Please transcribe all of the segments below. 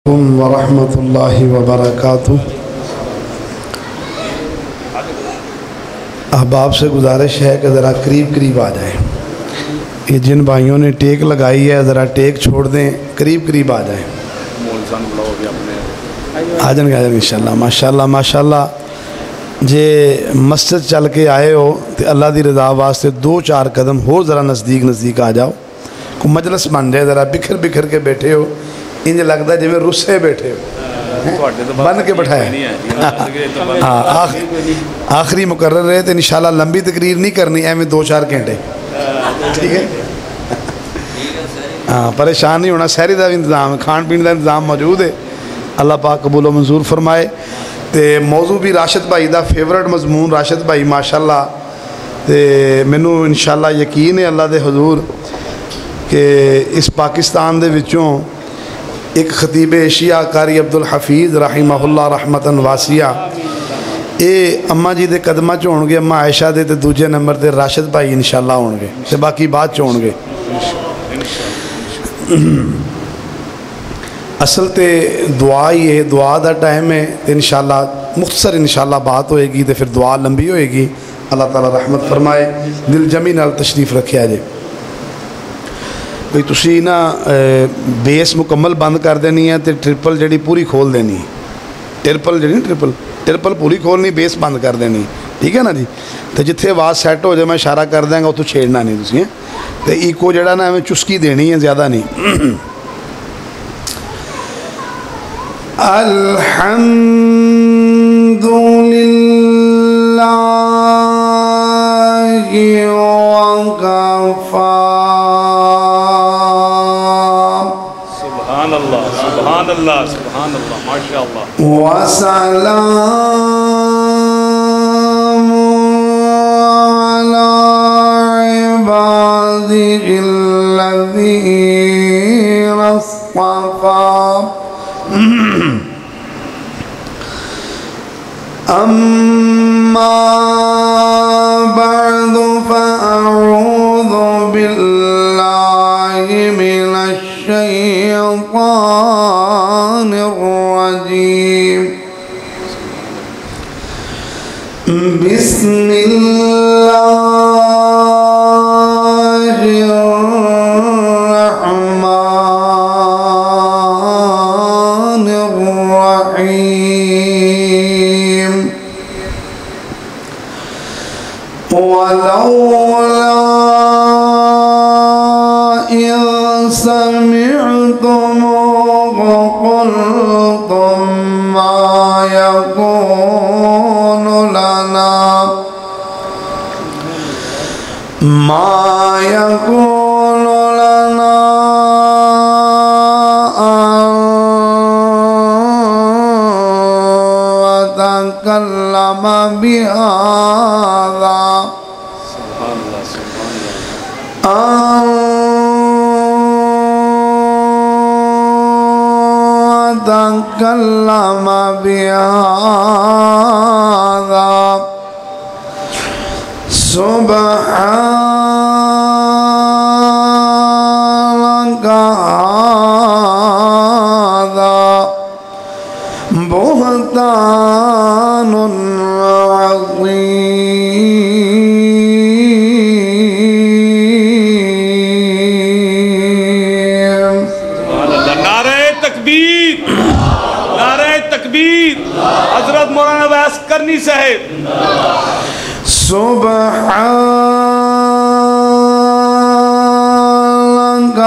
ورحمۃ اللہ وبرکاتہ۔ احباب سے گزارش ہے کہ ذرا قریب قریب آ جائیں۔ یہ جن بھائیوں نے ٹیک لگائی ہے ذرا ٹیک چھوڑ دیں، قریب قریب آ جائیں۔ آ جائیں گے انشاءاللہ۔ ماشاءاللہ ماشاءاللہ جے مسجد چل کے آئے ہو تو اللہ دی رضا واسطے دو چار قدم ہو ذرا نزدیک آ جاؤ۔ کو مجلس بن جائے، ذرا بکھر بکھر کے بیٹھے ہو، انج لگتا ہے جی میں رسے بیٹھے ہو، بن کے بٹھایا۔ آخری مقرر ہے تو انشاءاللہ لمبی تقریر نہیں کرنی، ایویں دو چار گھنٹے، ٹھیک ہے؟ ہاں پریشان نہیں ہونا، سحری کا بھی انتظام، کھان پین کا انتظام موجود ہے۔ اللہ پاک قبول و منظور فرمائے۔ تے موضوع بھی راشد بھائی دا فیورٹ مضمون، راشد بھائی ماشاءاللہ تے مینوں انشاءاللہ یقین ہے اللہ دے حضور کہ اس پاکستان دے وچوں ایک خطیب ایشیا قاری عبدالحفیظ رحمہ اللہ رحمتاً واسعہ، اے اماں جی دے قدمہ چ ہون گے، اماں عائشہ دے تے دوجے نمبر تے راشد بھائی انشاءاللہ ہون گے تے باقی بعد چ ہون گے۔ اصل تے دعا ہی ہے، دعا دا ٹائم ہے، انشاءاللہ مختصر انشاءاللہ بات ہوئے گی تے پھر دعا لمبی ہوئے گی۔ اللہ تعالیٰ رحمت فرمائے۔ دل جمی نال تشریف رکھیا جے۔ بھئی تسی نا بیس مکمل بند کر دینی ہے تے ٹرپل جڑی پوری کھول دینی، ٹرپل جڑی ٹرپل پوری کھولنی، بیس بند کر دینی، ٹھیک ہے نا جی؟ تے جتھے آواز سیٹ ہو جائے میں اشارہ کر دیں گا، اتوں چھیڑنا نہیں تسی، تے ایکو جڑا نا ہمیں چسکی دینی ہے، زیادہ نہیں۔ الحمد للہ وکفی۔ سبحان اللہ سبحان اللہ سبحان اللہ ماشاءاللہ۔ وسلام علی عبادہ الذین اصطفی۔ اما بعد فاعوذ باللہ من الشیطان الرجیم۔ بسم اللہ الرحمن الرحیم۔ ولولا إذ سمعتموه قلتم ما يكون لنا أن نتكلم بهذا سبحانك هذا بهتان عظيم۔ نعرہ تکبیر، نعرہ تکبیر، حضرت مولانا ویس کرنی صاحب۔ سبحانك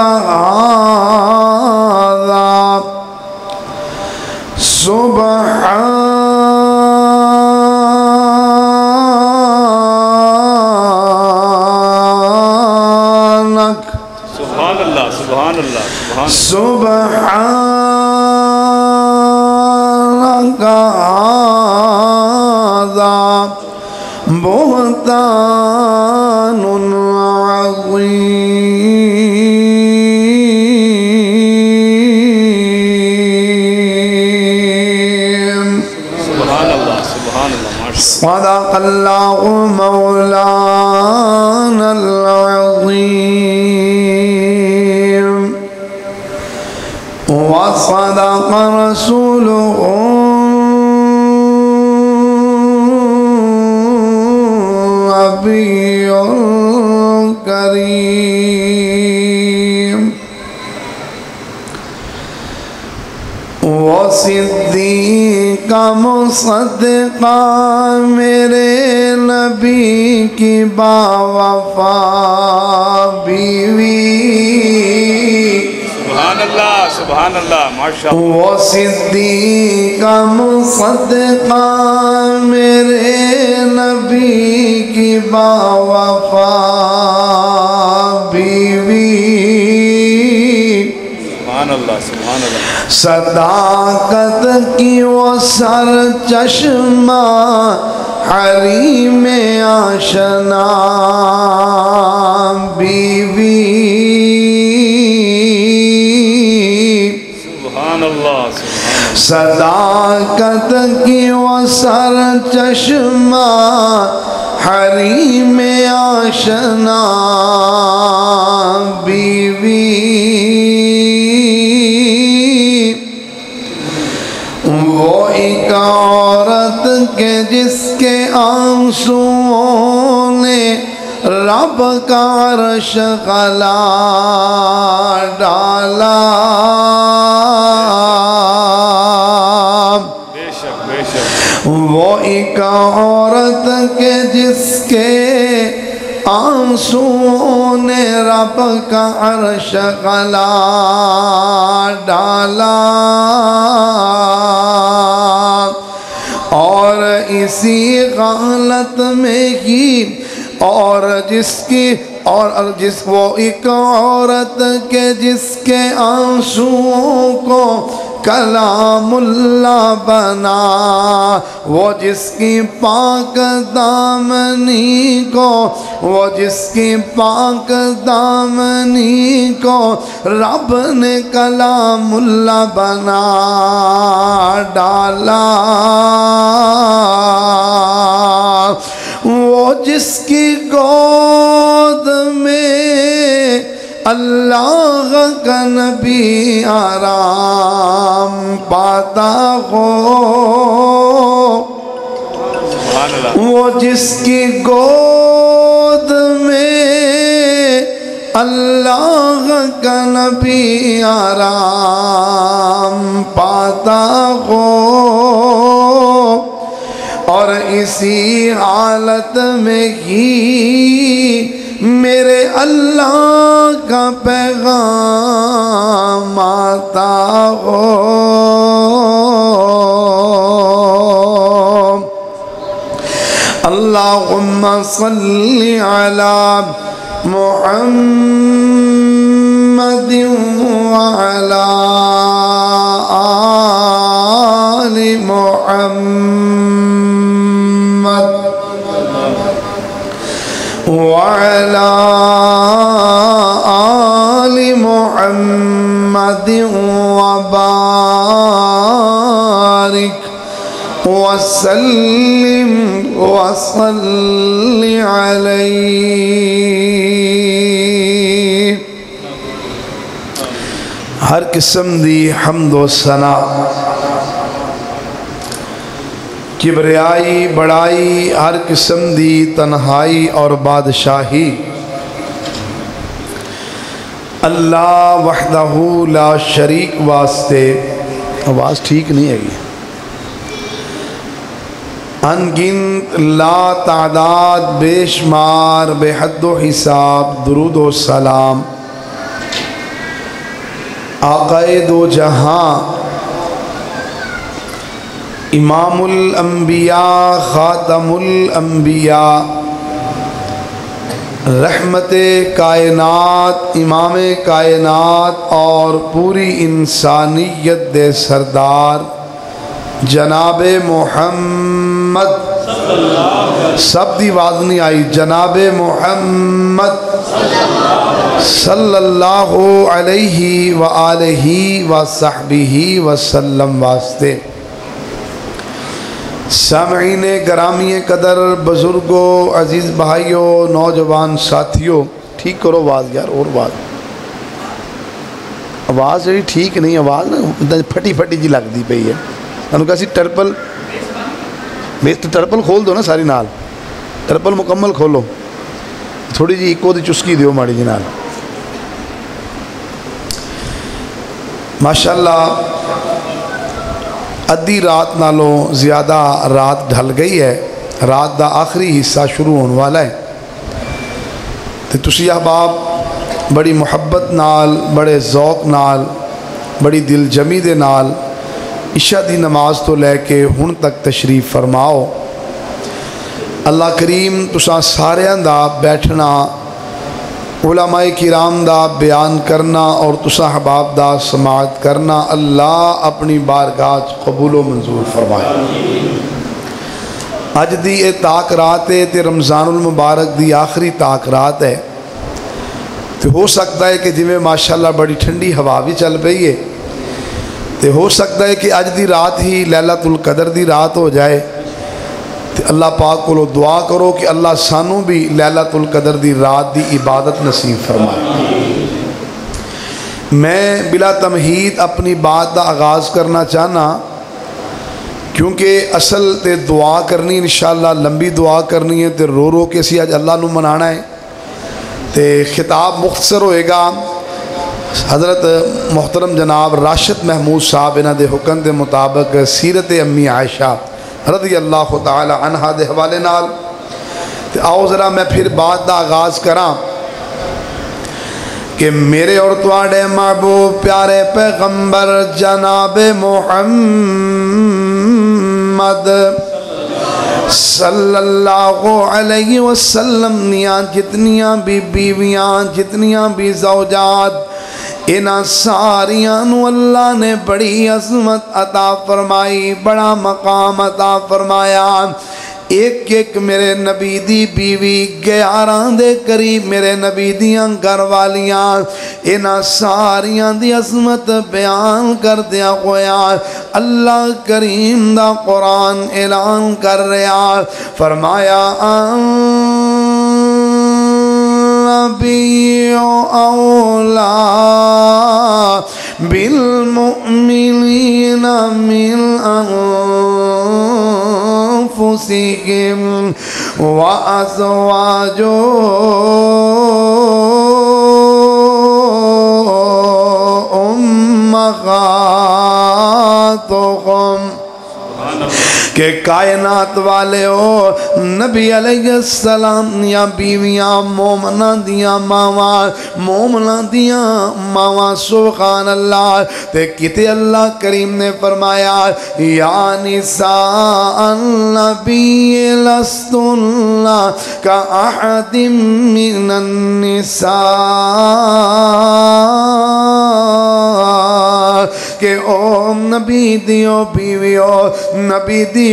هذا سبحانك سبحان اللہ سبحان اللہ سبحان سبحانك هذا بهتان عظيم۔ سبحان اللہ سبحان اللہ ماشاءاللہ۔ صدق اللہ مولانا العظیم۔ وصدق رسوله نبي كريم وصدیق مصدقہ میرے نبی کی باوفا بیوی سبحان اللہ ماشاء اللہ وصدیق مصدقہ میرے نبی کی باوفا بیوی سبحان اللہ صداقت کی وہ سر چشمہ حریم آشنا بیوی سبحان اللہ صداقت کی وہ سر چشمہ حریم آشنا بیوی وہ ایک عورت کے جس کے آنسوؤں نے رب کا عرش گلا ڈالا بے شک وہ ایک عورت کے جس کے آنسوؤں نے رب کا عرش گلا ڈالا اور اسی غالت میں ہی اور جس وہ ایک عورت کے جس کے آنسوؤں کو کلام اللہ بنا وہ جس کی پاک دامنی کو رب نے کلام اللہ بنا ڈالا وہ جس کی گود میں اللہ کا نبی آرام پاتا ہو سبحان اللہ وہ جس کی گود میں اللہ کا نبی آرام پاتا ہو اور اسی حالت میں ہی میرے اللہ کا پیغام آتا ہو اللہم صلی علی محمد وعلی آل محمد وعلى آل محمد وبارك وسلم وصل عليه ہر قسم دی حمد و ثنا کبریائی بڑائی ہر قسم دی تنہائی اور بادشاہی اللہ وحدہ لا شریک واسطے آواز ٹھیک نہیں ہے گی انگنت لا تعداد بے شمار بے حد و حساب درود و سلام آقائے دو جہاں امام الانبیاء خاتم الانبیاء رحمت کائنات امام کائنات اور پوری انسانیت دے سردار جناب محمد سب دی آواز نہیں آئی جناب محمد صلی اللہ علیہ وآلہ وصحبہ وسلم واسطے سامعین گرامی قدر بزرگوں عزیز بھائیوں نوجوان ساتھیوں ٹھیک کرو بات یار اور بات آواز جی ٹھیک نہیں، آواز نا پھٹی پھٹی جی لگتی پئی ہے. انہوں کہا سی ٹرپل ٹرپل کھول دو نا ساری نال، ٹرپل مکمل کھولو، تھوڑی جی ایکو دی چسکی دیو ماڑی جی نال. ماشاءاللہ ادھی رات نالوں زیادہ رات ڈھل گئی ہے، رات دا آخری حصہ شروع ہونے والا ہے. تو تسی احباب بڑی محبت نال، بڑے ذوق نال، بڑی دل جمی دے نال عشاء دی نماز تو لے کے ہن تک تشریف فرماؤ. اللہ کریم تساں ساریاں دا بیٹھنا، علماء کرام دا بیان کرنا اور تساں احباب دا سماعت کرنا اللہ اپنی بارگاہ قبول و منظور فرمائے. اج دی اے تاک رات ہے تے رمضان المبارک دی آخری تاک رات ہے. تو ہو سکتا ہے کہ جویں ماشاءاللہ بڑی ٹھنڈی ہوا بھی چل پئی ہے، تو ہو سکتا ہے کہ اج دی رات ہی لیلۃ القدر دی رات ہو جائے. تو اللہ پاک کو دعا کرو کہ اللہ سانوں بھی لیلۃ القدر دی رات دی عبادت نصیب فرمائے. میں بلا تمہید اپنی بات دا آغاز کرنا چاہنا، کیونکہ اصل تے دعا کرنی انشاءاللہ لمبی دعا کرنی ہے، تے رو رو کے سی اج اللہ نو منانا ہے. تے خطاب مختصر ہوئے گا. حضرت محترم جناب راشد محمود صاحب انہاں دے حکم دے مطابق سیرت امی عائشہ رضی اللہ تعالی عنہ دے حوالے نال. تے آؤ ذرا میں پھر بات دا آغاز کراں کہ میرے اور تواڈے محبوب پیارے پیغمبر جناب محمد صلی اللہ علیہ وسلم نیاں جتنیاں بھی بیویاں، جتنیاں بھی زوجات، انہاں ساریاں نو اللہ نے بڑی عظمت عطا فرمائی، بڑا مقام عطا فرمایا. ایک ایک میرے نبی دی بیوی 11 دے قریب میرے نبی دیاں گھر والیاں، انہاں ساریاں دی عظمت بیان کر دیا ہویا. اللہ کریم دا قرآن اعلان کر رہا، فرمایا نبی اولا بالمؤمنین من انفسهم وازواجه امہاتهم کہ کائنات والے ہو نبی علیہ السلام یا بیویاں مومنہ دیاں ماواں، مومنہ دیاں ماواں، سبحان اللہ. تے کتے اللہ کریم نے فرمایا یا نساء النبی لستن کا احد من النساء، کہ او نبی دیو بیویو، نبی دیو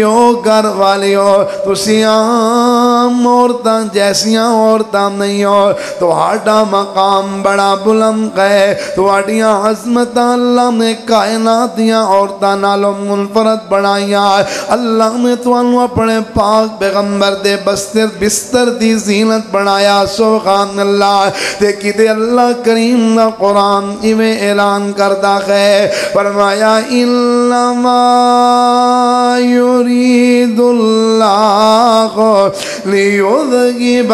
گھر والیو، تسی عام عورتاں جیسیاں عورتاں نہیں ہو. تہاڈا مقام بڑا بلند ہے، تہاڈیاں عظمتاں اللہ نے کائنات دیاں عورتاں نالوں منفرد بنائیاں. اللہ نے تانوں اپنے پاک پیغمبر دے بستر دی زینت بنایا. سبحان اللہ. تے کدے اللہ کریم دا قرآن ایویں اعلان کردا ہے، فرمایا انما یرید اللہ لیذہب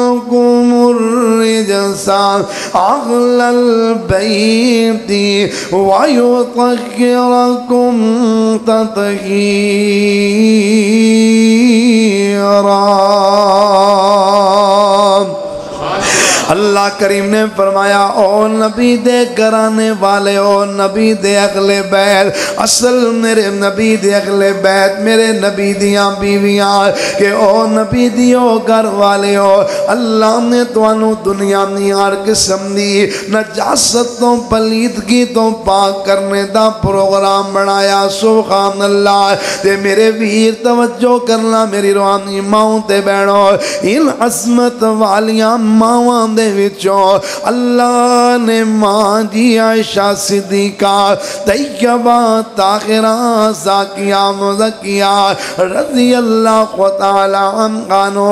عنکم الرجس اہل البیت ویطہرکم تطہیرا. اللہ کریم نے فرمایا او نبی دے گھرانے والے، او نبی دے اہل بیت، اصل میرے نبی دے اہل بیت میرے نبی دیاں بیویاں، کہ او نبی دیو گھر والے ہو. اللہ نے توانو دنیا میں ہر قسم دی نجاست تو پلیدگی تو پاک کرنے دا پروگرام بنایا. سبحان اللہ. تے میرے ویر توجہ کرنا میری روحانی ماؤں تے بہنوں، ان عظمت والیاں ماواں دے وچوں اللہ نے ماں جی عائشہ صدیقہ طیبہ طاہرہ زاکیہ مزکیہ رضی اللہ تعالی عنہ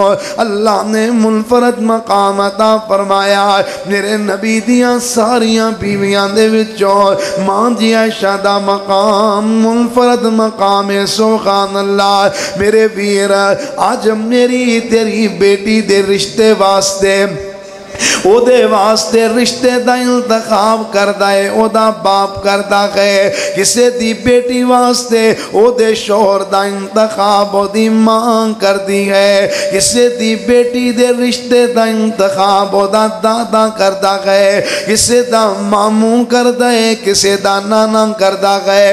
اللہ نے منفرد مقام عطا فرمایا. میرے نبی دیاں ساریاں بیویاں دے وچوں ماں جی عائشہ دا مقام منفرد مقام ہے. سبحان اللہ. میرے ویر آج میری تیری بیٹی دے رشتے واسطے او دے واسطے رشتے دا انتخاب کردہ ہے, او دا باپ کردہ ہے. کسے دی بیٹی واسطے او دے شوہر دا انتخاب او دی ماں کردی ہے. کسے دی بیٹی دے رشتے دا انتخاب او دا دادا کردہ ہے. کسے دا ماموں کردہ ہے, کسے دا نانا کردہ ہے.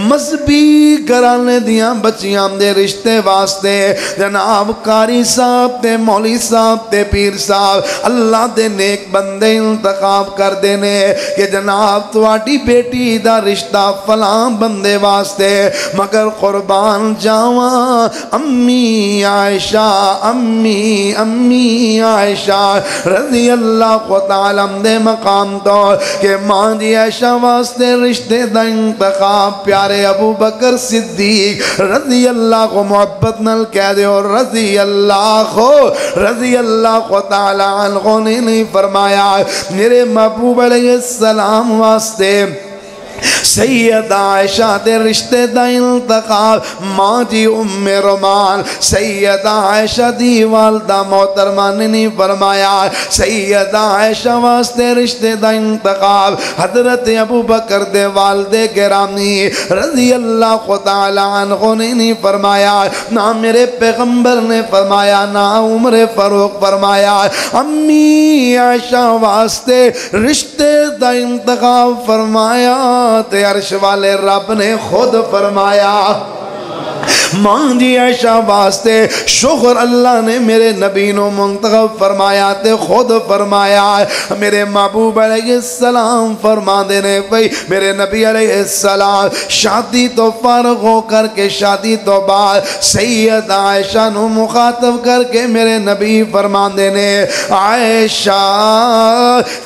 مذہبی گھرانے دیاں بچیاں دے رشتے واسطے جناب قاری صاحب تے مولی صاحب تے پیر صاحب اللہ دے نیک بندے انتخاب کر دینے کہ جناب تواڈی بیٹی دا رشتہ فلاں بندے واسطے. مگر قربان جاواں امی عائشہ امی عائشہ رضی اللہ تعالی دے مقام تو کہ ماں جی عائشہ واسطے رشتے دا انتخاب پیارے ابو بکر صدیق رضی اللہ کو محبت نل کہہ دے اور رضی اللہ تعالی عنہ نے نہیں فرمایا. میرے محبوب علیہ السلام واسطے سید عائشہ دے رشتے دا انتخاب ماں جی ام رومان سید عائشہ دی والدہ محترمہ نے نہیں فرمایا. سید عائشہ واسطے رشتے دا انتخاب حضرت ابو بکر دے والدے گرامی رضی اللہ تعالی عنہ نے نہیں فرمایا. نہ میرے پیغمبر نے فرمایا, نہ عمر فاروق فرمایا. امی عائشہ واسطے رشتے دا انتخاب فرمایا تے عرش والے رب نے خود فرمایا. ماں جی عائشہ واسطے شوہر اللہ نے میرے نبی نو منتخب فرمایا تے خود فرمایا. میرے محبوب علیہ السلام فرما دینے بھئی میرے نبی علیہ السلام شادی تو فارغ ہو کر کے شادی تو بعد سید عائشہ نو مخاطب کر کے میرے نبی فرما دینے عائشہ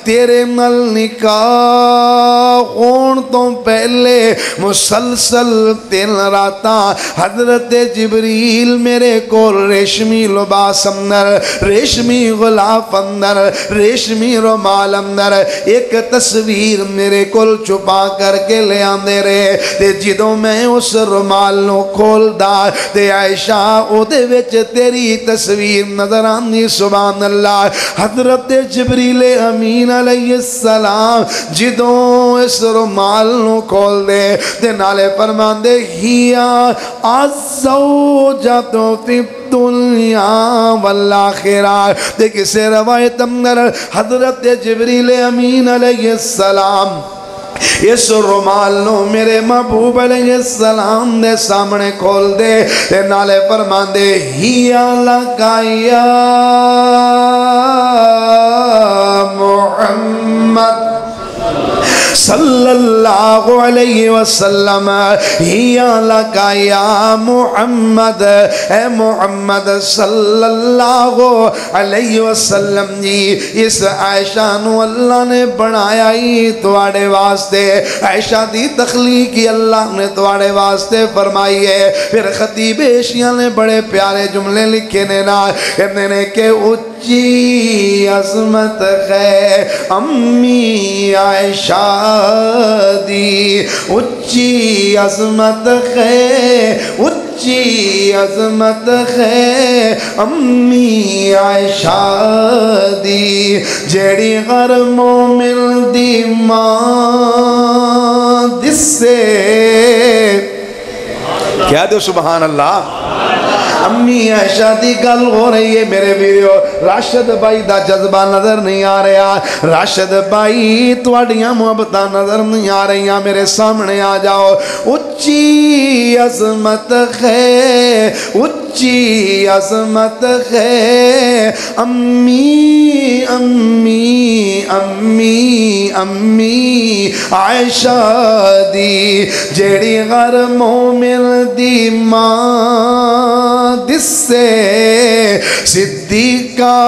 تیرے نل نکاح ہون تو پہلے مسلسل 3 راتاں حضرت جبریل میرے کو ریشمی لباس اندر ریشمی غلاف اندر ریشمی رومال اندر ایک تصویر میرے کو چھپا کر کے لے آندے رہے تے جدوں میں اس رومال نو کھول دا تے عائشہ او دے وچ تیری تصویر نظر آندی. سبحان اللہ. حضرت جبریل امین علیہ السلام جدوں اس رومال نو کھول دے تے نالے فرمان دے ہیا الزوجۃ فی الدنیا والآخرہ. دیکھ سے روایت اندر حضرت جبریل امین علیہ السلام اس رومال نو میرے محبوب علیہ السلام دے سامنے کھول دے تے نالے فرمان دے ہیا لکا یا محمد صلی اللہ علیہ وسلم ہیا لکا یا محمد اے محمد صلی اللہ علیہ وسلم جی. اس عائشہ نو اللہ نے بنایا ہی تواڑے واسطے. عائشہ دی تخلیقی اللہ نے تواڑے واسطے فرمائی ہے. پھر خطیب ایشیاں نے بڑے پیارے جملے لکھے نے نا کہتے نے کہ اچھی عظمت ہے امی عائشہ دی, اچھی عظمت ہے اچھی عظمت ہے امی عائشہ دی. جیڑی غر مومن دی ماں دس سے کیا دو سبحان اللہ. امی عائشہ دی گل ہو رہی ہے میرے ویڈیو. راشد بھائی دا جذبہ نظر نہیں آ رہا. راشد بھائی تواڈیاں محبتاں نظر نہیں آ رہی. میرے سامنے آ جاؤ. اچھی عظمت ہے اچھی عظمت ہے امی امی امی امی عائشہ دی. جیڑی غر مومن دی ماں دس سے صدیقہ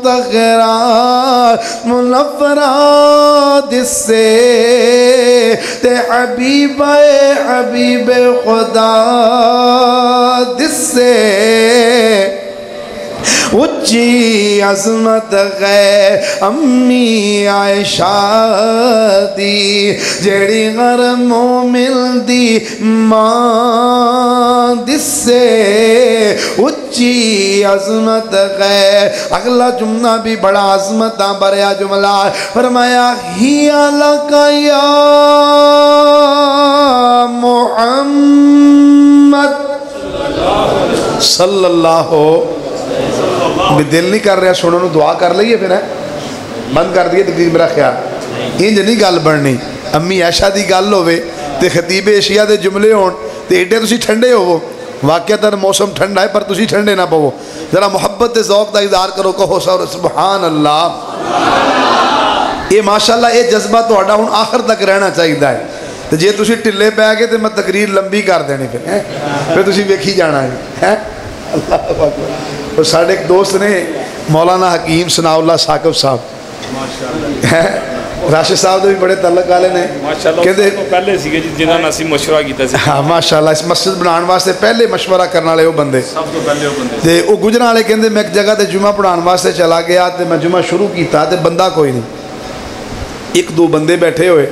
متغیرات منفرات اس سے تے حبیب خدا جس سے اچھی عظمت غیر امی عائشہ دی جیڑی غر مومن دی ماں جس سے اچھی عظمت غیر. اگلا جملہ بھی بڑا عظمت بریا جملہ فرمایا ہی لکا یا محمد صلی اللہ بھی دل نہیں کر رہا سنو نو دعا کر لئیے پھر ہے بند کر دیئے تقریر میرا خیال انج نہیں گل بڑھنی. امی عائشہ دی گل ہوئے تے خطیب اشیاء دے جملے ہون تے ایڈے تسی ٹھنڈے ہوو واقعتاً موسم ٹھنڈا ہے پر تسی ٹھنڈے نہ پو ذرا محبت تے ذوق دا اظہار کرو کہو سبحان اللہ. یہ ماشاءاللہ یہ جذبہ تو اڈا ہون آخر تک رہنا چاہیے ہے. تو جے تسی ٹلے پہ گئے تو میں تقریر لمبی کر دینی پھر تسی ویکھی جانا ہے. اللہ اکبر. اور ساڑھے ایک دوست نے مولانا حکیم ثناء اللہ ثاقب صاحب راشد صاحب دے بھی بڑے تعلق والے نے ماشاءاللہ پہلے سیگے جنہاں نے اسی مشورہ کیتا سی. ہاں ماشاءاللہ اس مسجد بنان واسطے پہلے مشورہ کرنے والے وہ بندے سب تو پہلے وہ بندے تے او گجران والے کہندے میں ایک جگہ تے جمعہ پڑھان واسطے چلا گیا تے میں جمعہ شروع کیتا تے بندہ کوئی نہیں. ایک دو بندے بیٹھے ہوئے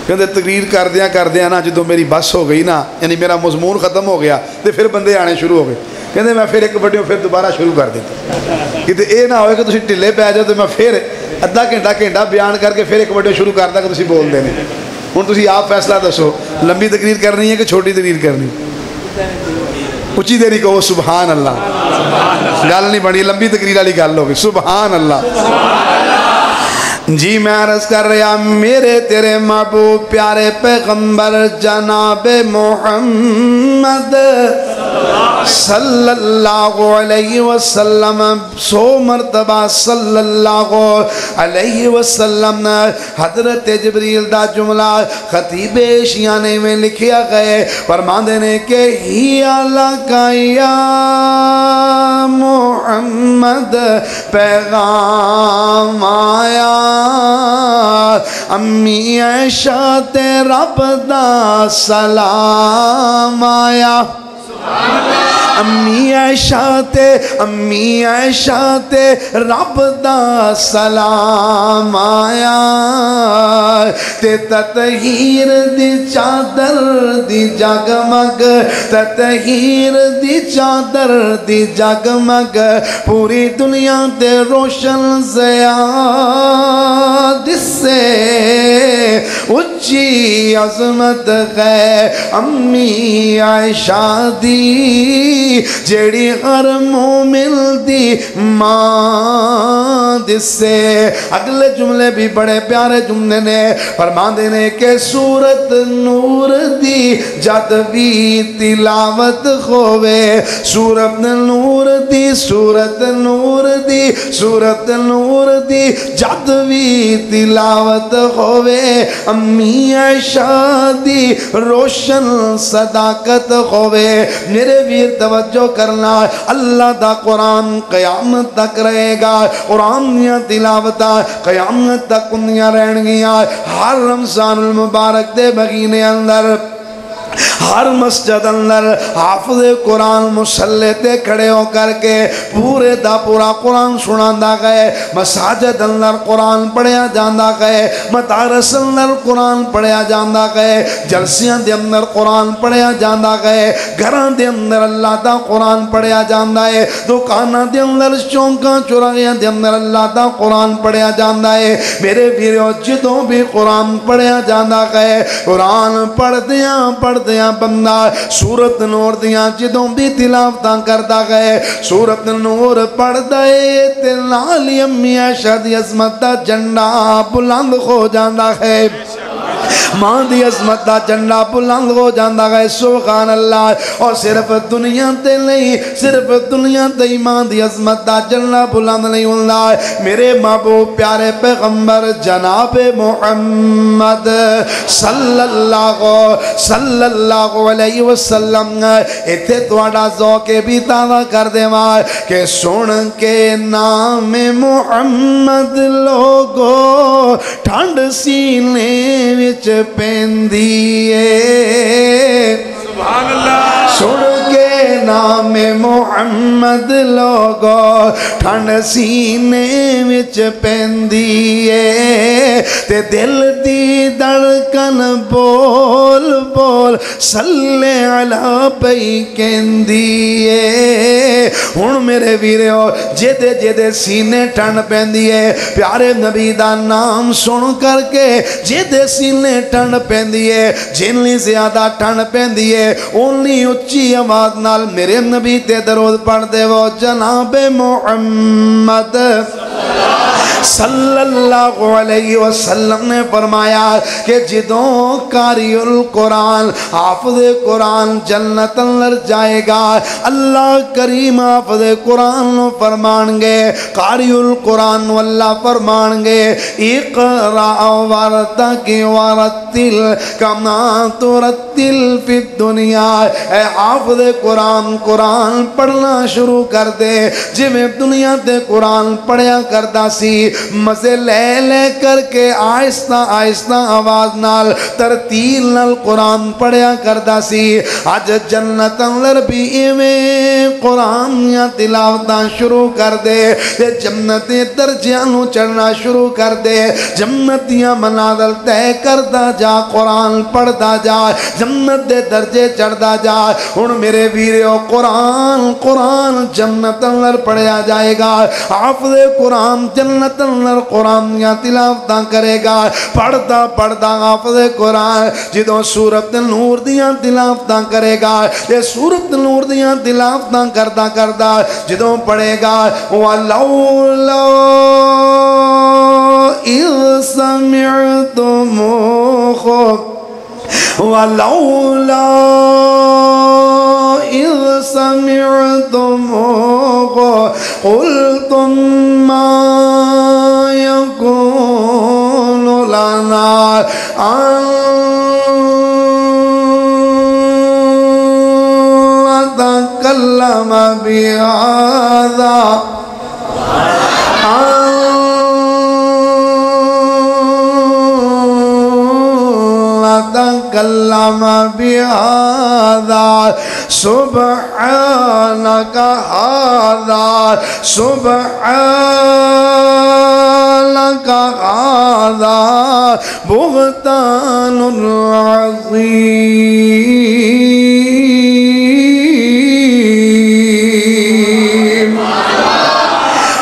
کہندے تقریر کردیاں نا جدوں میری بس ہو گئی نا یعنی میرا مضمون ختم ہو گیا تے پھر بندے آنے شروع ہو گئے. کہندے میں پھر ایک بڑیوں پھر دوبارہ شروع کر دیتا کہ اے نہ ہوئے کہ تسی ٹھلے پہ جاؤ تو میں پھر ادھا گھنٹہ بیان کر کے پھر ایک بڑیوں شروع کرتا کہ تسی بول دینے. ہن تسی آپ فیصلہ دسو لمبی تقریر کرنی ہے کہ چھوٹی تقریر کرنی. اچھی دیری کہو سبحان اللہ. گل نہیں بنی لمبی تقریر والی گل ہوگی سبحان اللہ. جی میں عرض کر رہا میرے تیرے محبوب پیارے پیغمبر جناب محمد صلی اللہ علیہ وسلم 100 مرتبہ صلی اللہ علیہ وسلم حضرت جبریل دا جملہ خطیب اشیانے میں لکھیا گئے فرماندے نے کہ ہی لکا یا محمد پیغام آیا امی عائشہ تے رب دا سلام آیا. امی عائشہ تے رب دا سلام آیا تے تطہیر دی چادر دی جگمگ تطہیر دی چادر دی جگمگ پوری دنیا تے روشن ضیاء جس سے اچھی عظمت ہے امی عائشہ دی جیڑی ہر مومن دی ماں جس سے. اگلے جملے بھی بڑے پیارے جملے نے فرماندے نے کہ سورت نور دی جد بھی تلاوت ہوئے سورت نور دی جد بھی تلاوت ہوئے امی عائشہ دی روشن صداقت ہوئے. میرے ویر توجہ کرنا اللہ دا قرآن قیامت تک رہے گا. قرآن دیا تلاوتاں قیامت تک انیاں رہن گیاں. ہر رمضان المبارک دے مہینے اندر ہر مسجد اندر حافظ قرآن مصلی تے کھڑے ہو کر کے پورے دا پورا قرآن سناندا گئے. مساجد اندر قرآن پڑھیا جاندا گئے. مدارس اندر قرآن پڑھیا جاندا گئے. جلسیاں دے اندر قرآن پڑھیا جاندا گئے. گھراں دے اندر اللہ دا قرآن پڑھیا جاندا ہے. دکاناں دے اندر چونکاں چوراہیاں دے اندر اللہ دا قرآن پڑھیا جاندا ہے. میرے ویرو جدوں بھی قرآن پڑھیا جاندا گئے قرآن پڑھدیاں بندہ سورت نور دیاں جدوں بھی تلاوتاں کردا گئے سورت نور پڑھدا ہے تے نال امی عائشہ دی عظمت دا جھنڈا بلند ہو جاندا ہے. ماں دی عظمت دا جھنڈا بلند ہو جاندا ہے سبحان اللہ اور صرف دنیا تے نہیں صرف دنیا تے ہی ماں دی عظمت دا جھنڈا بلند نہیں ہوندا میرے محبوب پیارے پیغمبر جناب محمد صلی اللہ علیہ وسلم ایتھے تہاڈا ذوق بھی تازہ کر دیواں کہ سن کے نام محمد لوگو ٹھنڈ سینے وچ پیندی اے سبحان اللہ سن کے نام محمد لوگو ٹھنڈ سینے وچ پیندی اے تے دل دی دھڑکن بول بول صلی علی پئی کہندی اے ہن میرے ویرو جدے جدے سینے ٹھنڈ پیندی اے پیارے نبی دا نام سن کر کے جدے سینے ٹھنڈ پیندی اے جنی زیادہ ٹھنڈ پیندی اے اونی اچھی آواز نال میرے نبی تے درود پڑھ دے وہ جناب محمد صلی اللہ علیہ وسلم نے فرمایا کہ جدوں قاری القرآن حافظ قرآن جنت اندر جائے گا اللہ کریم حافظ قرآن نو فرمان گے قاری القرآن واللہ فرمان گے اقرأ ورتقی ورتل کما ترتل فی الدنیا اے حافظ قرآن قرآن پڑھنا شروع کر دے جی میں دنیا تے قرآن پڑھیا کردا سی مزے لے لے کر کے آہستہ آہستہ آواز نال ترتیل نال قرآن پڑھیا کردا سی آج جنت اندر بھی ایویں قرآن یا تلاوتاں شروع کر دے جنت درجیاں نو چڑھنا شروع کر دے جنتیاں منازل طے کردا جا قرآن پڑھدا جا جنت دے درجے چڑھدا جا ہن میرے ویرو قرآن قرآن جنت اندر پڑھیا جائے گا حافظ قرآن جنت اندر قرآن یا تلاوتاں کرے گا پڑھدا پڑھدا حافظ قرآن جدوں سورت نور دیاں تلاوتاں کرے گا یہ سورت نور دیاں تلاوتاں کردا کردا جدوں پڑھے گا وَلَوْلَا إِذْ سَمِعْتُمُوهُ وَلَوْلَا إِذْ سَمِعْتُمُوهُ قُلْتُمْ مَا يَكُونُ لَنَا أَن نَتَكَلَّمَ بِهَذَا تكلم بهذا سبحانك هذا سبحانك هذا بهتان عظيم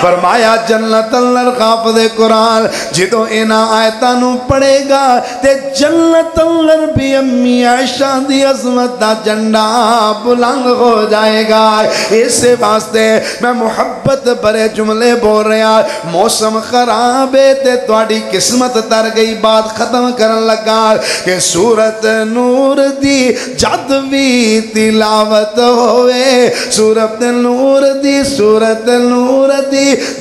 فرمایا جنت اللہ حافظ قرآن جدو اینا آیتانو پڑھے گا تے جنت اللہ بھی امی عائشہ دی عظمت دا جنڈا بلند ہو جائے گا اس واسطے میں محبت برے جملے بول رہا موسم خراب ہے تے تواڈی قسمت تر گئی بات ختم کرن لگا کہ سورت نور دی جد بھی تلاوت ہوئے سورت نور دی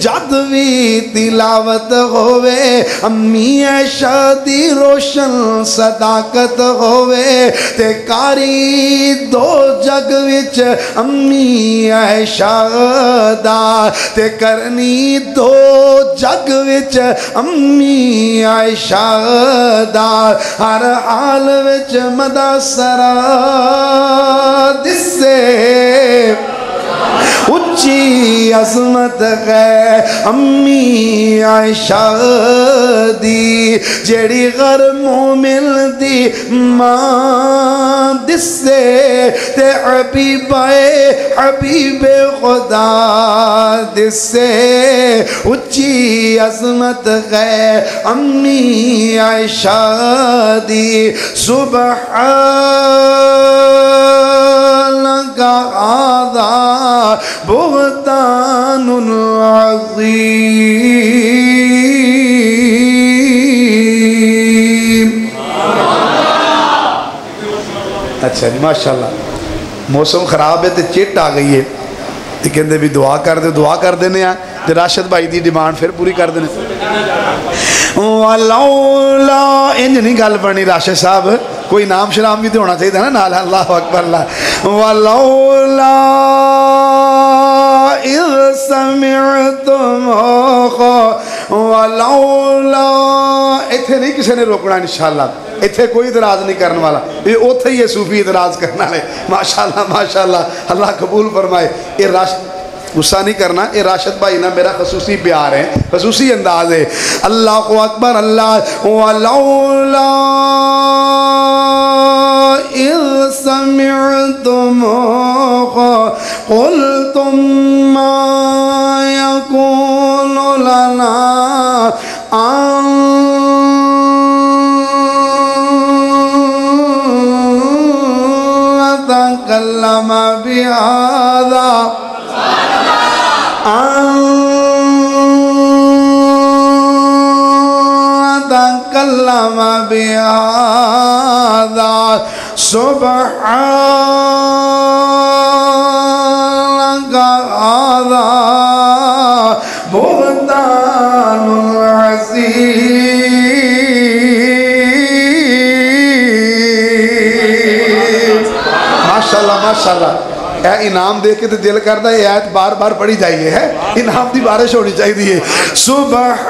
جد بھی تلاوت ہوئے امی عائشہ دی روشن صداقت ہوئے تے کاری دو جگ وچ امی عائشہ دا تے کرنی دو جگ وچ امی عائشہ دا ہر حال وچ مدثرہ دسے اچھی عظمت ہے امی عائشہ دی جیڑی غر مومن دی ماں دسے تے حبیب خدا دسے اچھی عظمت ہے امی عائشہ دی سبحانک هذا بہتان عظیم اچھا جی ماشاءاللہ. موسم خراب ہے تو چٹ آ گئی ہے تو کہتے بھی دعا کر دینے ہیں تو راشد بھائی دی ڈیمانڈ پھر پوری کر دینے. ولولا انج نہیں گل بنی راشد صاحب, کوئی نام شرام بھی تو ہونا چاہیے نا نال. اللہ اکبر اللہ. ولولا اذ سمعتموه ولولا, اتھے نہیں کسی نے روکنا انشاءاللہ, اتھے کوئی اعتراض نہیں کرنے والا, یہ اوتھے ہی ہے صوفی اعتراض کرنا ہے. ماشاءاللہ ماشاءاللہ, اللہ قبول فرمائے. یہ راشد غصہ نہیں کرنا, یہ راشد بھائی نا میرا خصوصی پیار ہے, خصوصی انداز ہے. اللہ اکبر اللہ. ولولا اذ سمعتموه قلتم ما يكون لنا أن نتكلم بهذا نتكلم بهذا سبحانك هذا بهتان عظيم. ماشاءاللہ ماشاءاللہ. اے انعام دے کے تو دل کرتا ہے یہ آیت بار بار پڑھی جائیے ہے, انعام دی بارش ہونی چاہیے. سبحانک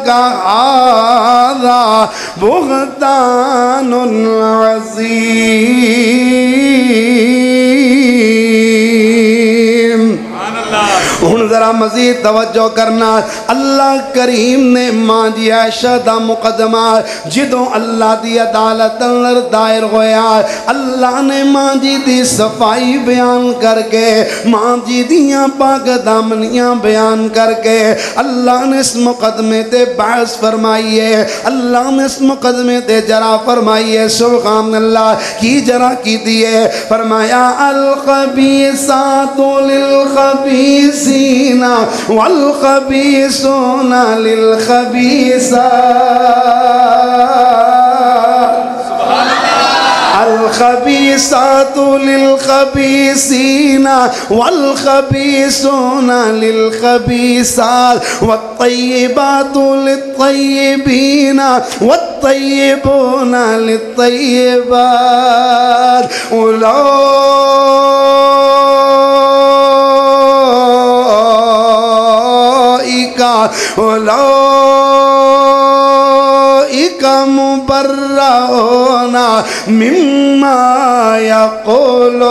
هذا بهتان عظیم. ہن ذرا مزید توجہ کرنا. اللہ کریم نے ماں جی عائشہ دا مقدمہ جدوں اللہ دی عدالت اندر دائر ہویا, اللہ نے ماں جی دی صفائی بیان کر کے, ماں جی دیاں پاک دامنیاں بیان کر کے اللہ نے اس مقدمے تے بحث فرمائیے, اللہ نے اس مقدمے تے جرا فرمائیے. سبحان اللہ. کی جرا کی دیئے, فرمایا الخبیثات للخبیثین والخبیثون للخبیثات. الخبیثات للخبیثین والخبیثون للخبیثات والطیبات للطیبین والطیبون للطیبات. اولئک مبرؤون مما یقولون.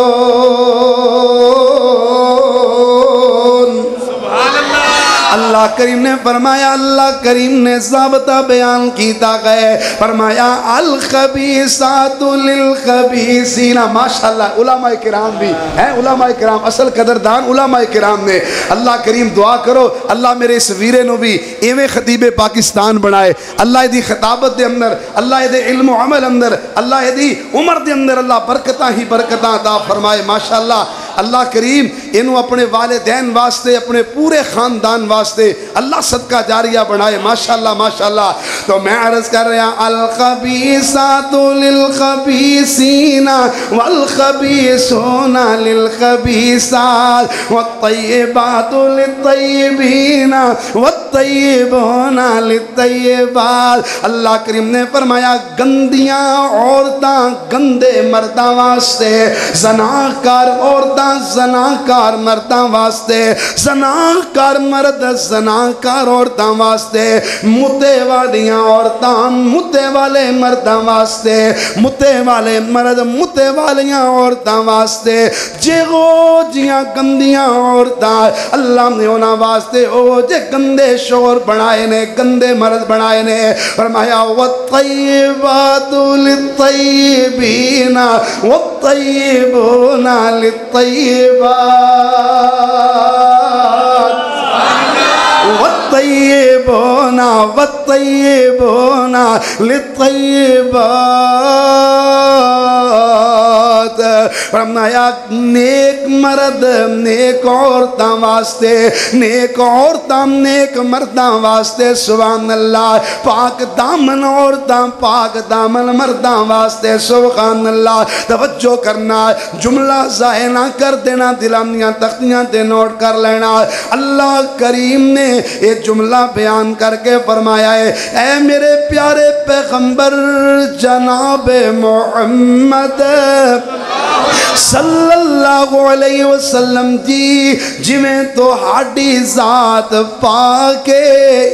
اللہ کریم نے فرمایا, اللہ کریم نے ضابطہ بیان کیتا گئے, فرمایا الخبیثات للخبیثین. ماشاءاللہ علماء کرام بھی ہیں, علماء کرام اصل قدردان علماء کرام نے. اللہ کریم دعا کرو اللہ میرے اس ویرے نو بھی ایویں خطیب پاکستان بنائے. اللہ دی خطابت دے اندر, اللہ دے علم و عمل اندر, اللہ دی عمر دے اندر اللہ برکتاں ہی برکتاں عطا فرمائے. ماشاءاللہ اللہ کریم انہوں اپنے والدین واسطے, اپنے پورے خاندان واسطے اللہ صدقہ جاریہ بنائے. ماشاءاللہ ماشاءاللہ. تو میں عرض کر رہا الخبیثات للخبیثین والخبیثون للخبیثات والطیبات للطیبین والطیبون للطیبات. اللہ کریم نے فرمایا گندیاں عورتاں گندے مرداں واسطے, زناکار عورتاں زناکار مرداں واسطے, زناکار مرد زناکار عورتاں واسطے, متے والیاں عورتاں متے والے مرداں واسطے, متے والے مرد متے والیاں عورتاں واسطے. جیغو جیاں گندیاں عورتاں اللہ نے انہاں واسطے او جے گندے شور بنائے نے, گندے مرد بنائے نے. فرمایا والطیبات للطیبین والطیبون للطیبات والطیبون والطیبون للطیبات. فرمایا نیک مرد نیک عورتاں واسطے، نیک عورتاں نیک مرداں واسطے، سبحان اللہ، پاک دامن عورتاں پاک دامن مرداں واسطے، سبحان اللہ۔ توجہ کرنا، جملہ ضائع نہ کر دینا، دلانیاں تختیاں تے نوٹ کر لینا۔ اللہ کریم نے یہ جملہ بیان کر کے فرمایا ہے، اے میرے پیارے پیغمبر جناب محمد صلی اللہ علیہ وسلم جی، جویں تو ہاڈی ذات پاکے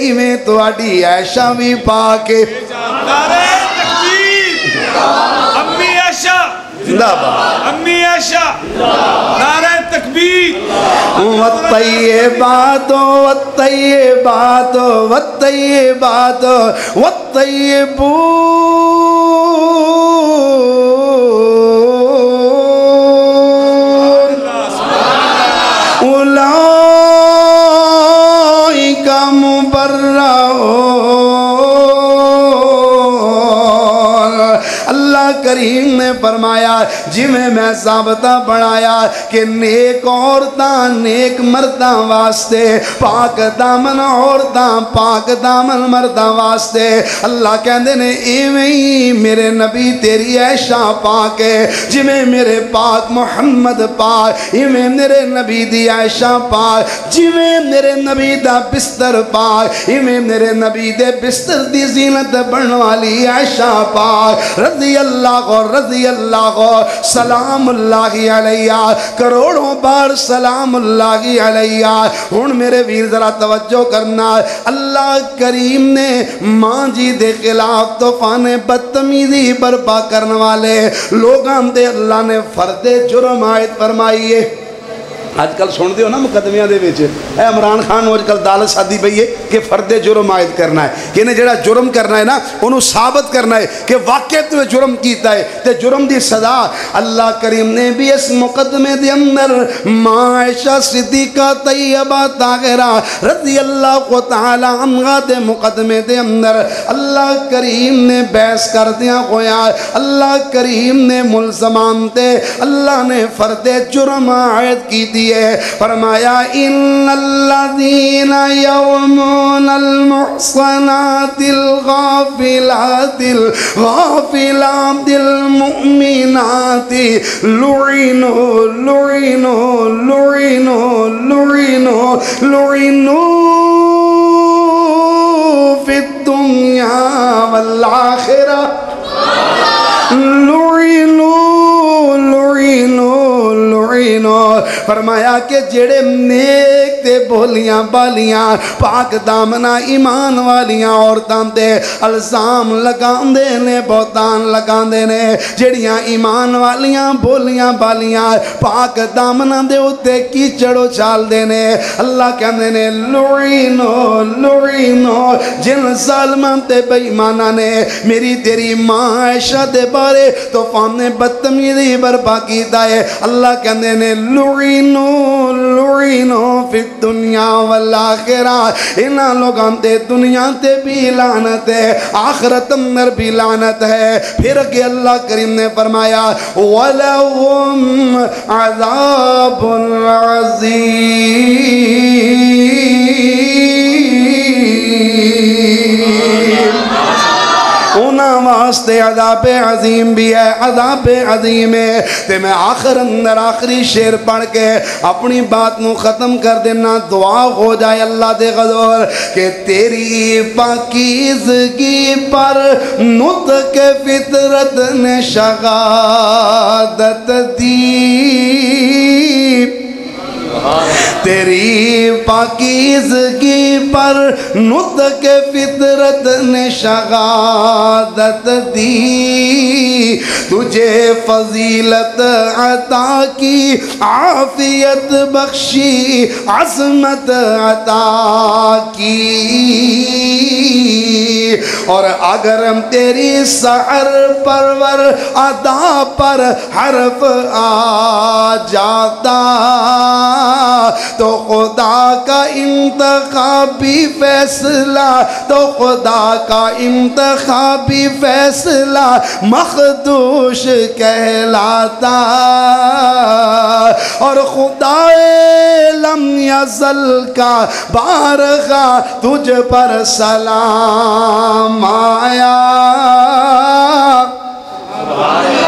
ایویں تو ہاڈی عائشہ بھی پاکے۔ نعرہ تکبیر، امی عائشہ زندہ باد، امی عائشہ، نعرہ تکبیر۔ والطیبات والطیبات والطیبات والطیبون اولئک مبرؤون۔ اللہ کریم نے فرمایا جی میں ضابطہ بنایا کہ نیک عورتاں نیک مرداں واسطے، پاک دامن عورتاں پاک دامن مرداں واسطے، اللہ کہندے نے ایویں ہی میرے نبی تیری عائشہ پاک ہے، جی میرے پاک محمد پاک، ایویں میرے نبی دی عائشہ پاک، جی میرے نبی دا بستر پاک، ایویں میرے نبی دے بستر دی زینت بن والی عائشہ پاک رضی اللہ رضی اللہ سلام اللہ علیہ، کروڑوں بار سلام اللہ علیہ۔ ہن میرے ویر ذرا توجہ کرنا، اللہ کریم نے ماں جی دے خلاف طوفان بدتمیزی برپا کرنے والے لوگاں دے اللہ نے فرد جرم عائد فرمائی ہے۔ آج کل سن دیو نا مقدمیاں دے وچ اے عمران خان آج کل دالت سادی پئی ہے کہ فرد جرم عائد کرنا ہے، کہ انہیں جڑا جرم کرنا ہے نا انہوں ثابت کرنا ہے کہ واقعی تو جرم کیتا ہے تے جرم دی سزا اللہ کریم نے بھی اس مقدمے دے اندر ماں عائشہ صدیقہ طیبہ طاہرہ رضی اللہ تعالی عنہا دے مقدمے دے اندر اللہ کریم نے بحث کر دیا ہویا، اللہ کریم نے ملزمان تے اللہ نے فرد جرم عائد کی دی ہے۔ فرمایا ان الذین یرمون المحصنات الغافلات الغافلات المؤمنات لعنوا لعنوا لعنوا لعنوا لعنوا فی الدنیا والآخرہ لعنوا لعنوا لعنوا۔ فرمایا کہ جڑے نیک تے بولیاں بالیاں پاک دامنہ ایمان والیاں عورتاں تے الزام لگان دے نے بہتان لگان دے نے، جڑیاں ایمان والیاں بولیاں بالیاں پاک دامنہ دے اتے کی چڑو چال دے نے، اللہ کہنے نے لعنو لعنو۔ جن ظالمان تے بے ایمانہ نے میری تیری ماں عائشہ دے بارے طوفان بدتمیزی برپا کیتا ہے، اللہ کہنے نے لعنو لعنو فی الدنیا والآخرہ۔ انہاں لوگاں تے دنیا تے بھی لعنت ہے، آخرت اندر بھی لعنت ہے۔ پھر کہ اللہ کریم نے فرمایا وَلَهُمْ عَذَابٌ عَظِيمٌ۔ انہاں واسطے عذاب عظیم بھی ہے، عذاب عظیم ہے۔ تے میں آخر اندر آخری شعر پڑھ کے اپنی بات نو ختم کر دینا، دعا ہو جائے اللہ دے غدور کہ تیری پاکیزگی پر نطق فطرت نے شہادت دی، تیری پاکیزگی پر نطق فطرت نے شہادت دی، تجھے فضیلت عطا کی عافیت بخشی عظمت عطا کی، اور اگر تیری سحر پرور ادا پر حرف آ جاتا تو خدا کا انتخابی فیصلہ، تو خدا کا انتخابی فیصلہ مخرج مخدوش کہلاتا اور خدائے لم یزل کا بارگاہ تجھ پر سلام آیا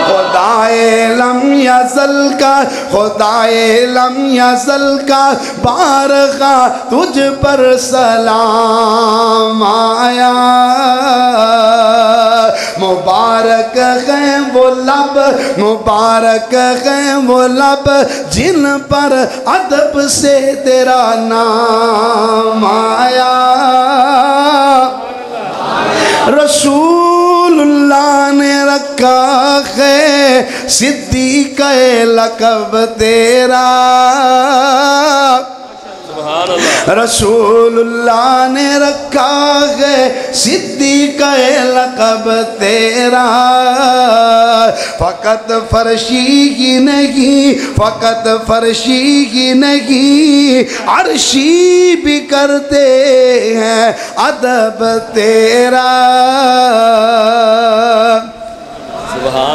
خدائے لم یزل کا خدائے لم یزل کا بارگاہ تجھ پر سلام آیا مبارک ہیں وہ لب مبارک ہیں وہ لب جن پر ادب سے تیرا نام آیا رسول اللہ نے رکھا ہے صدیق لقب تیرا رسول اللہ نے رکھا ہے صدیق لقب تیرا فقط فرشی ہی نہیں فقط فرشی ہی نہیں عرشی بھی کرتے ہیں ادب تیرا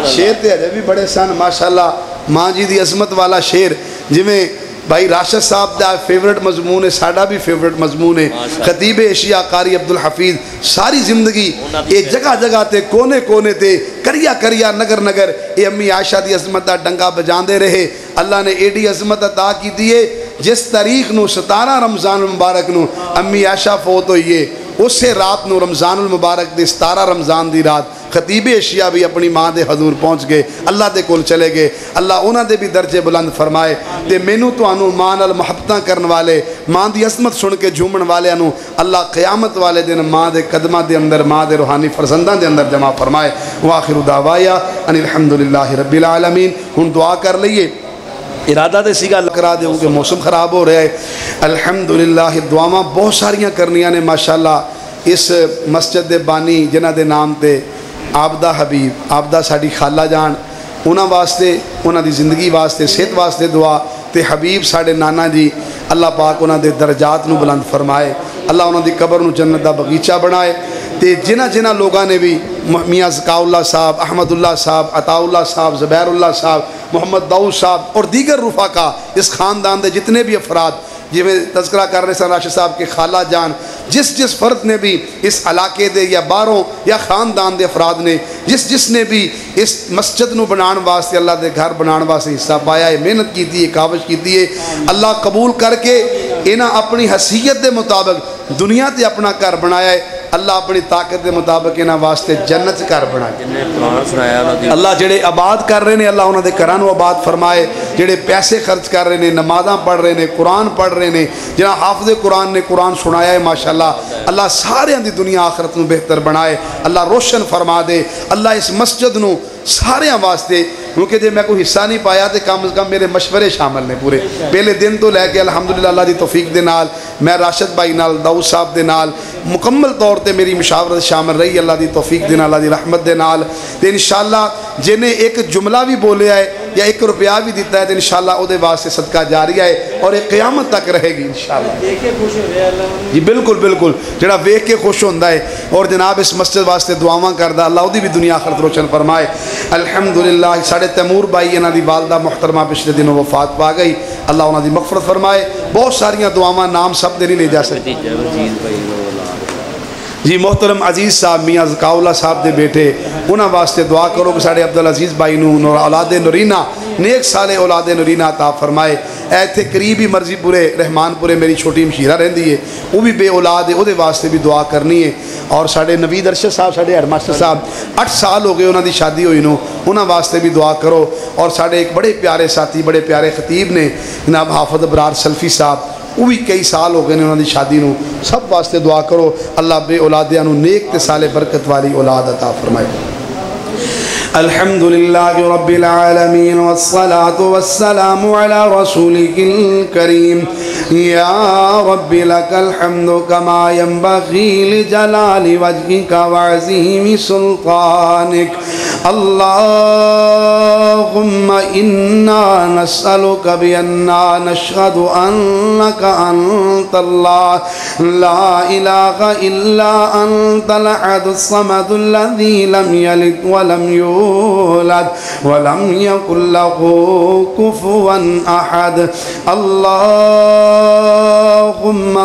شیر تے اجے بھی بڑے سن ماشاءاللہ ماں جی دی عظمت والا شیر جویں بھائی راشد صاحب دا فیورٹ مضمون ہے ساڈا بھی فیورٹ مضمون ہے خطیب ایشیا قاری عبدالحفیظ ساری زندگی یہ جگہ جگہ تے کونے کونے تے کریا کریا نگر نگر یہ امی عائشہ دی عظمت دا ڈنگا بجاندے رہے اللہ نے ایڈی عظمت عطا کی دیئے جس تاریخ نو 17 رمضان المبارک نو امی عائشہ فوت ہوئیے اسے رات نو رمضان المبارک دے 17 رمضان دی رات خطیب ایشیا بھی اپنی ماں دے حضور پہنچ گئے اللہ دے کول چلے گئے اللہ انہاں دے بھی درجے بلند فرمائے تے مینوں تانوں ماں نال محبتاں کرن والے ماں دی عظمت سن کے جھومن والے نوں اللہ قیامت والے دن ماں دے قدماں دے اندر ماں دے روحانی فرزنداں دے اندر جمع فرمائے واخر دعوایا ان الحمدللہ رب العالمین ہن دعا کر لئیے ارادہ دے سیگا کرا دے کہ موسم خراب ہو رہا ہے الحمدللہ دعاواں بہت ساریاں کرنیاں نے ماشاءاللہ اس مسجد دے بانی جنہ دے نام تے عابدہ حبیب عابدہ ساڑی خالہ جان انہاں واسطے انہاں دی زندگی واسطے صحت واسطے دعا تے حبیب ساڑے نانا جی اللہ پاک انہاں دے درجات نو بلند فرمائے اللہ انہاں دی قبر نو جنت دا بغیچہ بنائے تے جنہ جنہ لوگاں نے بھی میاں زکاء اللہ صاحب احمد اللہ صاحب عطا اللہ صاحب زبیر اللہ صاحب محمد داؤد صاحب اور دیگر رفقا اس خاندان دے جتنے بھی افراد جی میں تذکرہ کر رہے سن راشد صاحب کے خالہ جان جس فرد نے بھی اس علاقے دے یا باہروں یا خاندان دے افراد نے جس نے بھی اس مسجد نو بنان واسطے اللہ دے گھر بنان واسطے حصہ پایا ہے محنت کی ہے کاوش کی ہے اللہ قبول کر کے انہاں اپنی حیثیت دے مطابق دنیا تے اپنا گھر بنایا ہے اللہ اپنی طاقت دے مطابق انہاں واسطے جنت گھر بنائے اللہ جڑے آباد کر رہے ہیں اللہ انہاں دے گھراں نو آباد فرمائے جڑے پیسے خرچ کر رہے ہیں نمازاں پڑھ رہے ہیں قرآن پڑھ رہے ہیں جنہاں حافظ قرآن نے قرآن سنایا ہے ماشاءاللہ اللہ سارے دی دنیا آخرت نو بہتر بنائے اللہ روشن فرما دے اللہ اس مسجد نو سارے واسطے کیونکہ جے میں کوئی حصہ نہیں پایا تو کم از کم میرے مشورے شامل نے پورے پہلے دن تو لے کے الحمدللہ اللہ دی توفیق دے نال میں راشد بھائی نال داؤد صاحب دے نال مکمل طور تے میری مشاورت شامل رہی اللہ دی توفیق دے نال اللہ دی رحمت دے نال تے انشاءاللہ جنہیں ایک جملہ بھی بولے آئے یا 1 روپیہ بھی دیتا ہے تو انشاءاللہ او دے واسطے صدقہ جاریہ ہے اور ایک قیامت تک رہے گی انشاءاللہ جی بالکل بالکل جڑا ویکھ کے خوش ہوندہ ہے اور جناب اس مسجد واسطے دعاواں کردہ اللہ دی بھی دنیا آخرت روشن فرمائے الحمدللہ ساڑھے تیمور بھائی انہاں دی والدہ محترمہ پچھلے دنوں وفات پا گئی اللہ انہاں دی مغفرت فرمائے بہت ساریاں دعاواں نام سب دے نہیں لے جا سکتے جی محترم عزیز صاحب میاں زکاء اللہ صاحب دے بیٹے انہاں واسطے دعا کرو کہ ساڑھے عبدالعزیز بھائی نو اولاد نورینہ نیک سالے اولاد نورینہ عطا فرمائے ایتھے قریبی مرضی پورے رحمان پورے میری چھوٹی مشیرہ رہندی ہے وہ بھی بے اولاد ہے وہ دے واسطے بھی دعا کرنی ہے اور ساڑھے نوید ارشد صاحب ساڑھے ہیڈ ماسٹر صاحب 8 سال ہو گئے انہاں دی شادی ہوئی نو انہاں واسطے بھی دعا کرو اور ساڑھے ایک بڑے پیارے ساتھی بڑے پیارے خطیب نے جناب حافظ ابرار سلفی صاحب وہ بھی کئی سال ہو گئے نے انہوں نے شادی نو سب واسطے دعا کرو اللہ بے اولادیاں نو نیک تے سالے برکت والی اولاد عطا فرمائے الحمدللہ رب العالمین والصلاة والسلام علی رسولک الکریم یا رب لک الحمد کما ينبغی لجلال وجہک وعظیم سلطانک اللهم إنا نسألك بأننا نشهد أنك أنت الله لا إله إلا أنت الأحد الصمد الذي لم يلد ولم يولد ولم يكن له كفوا أحد اللهم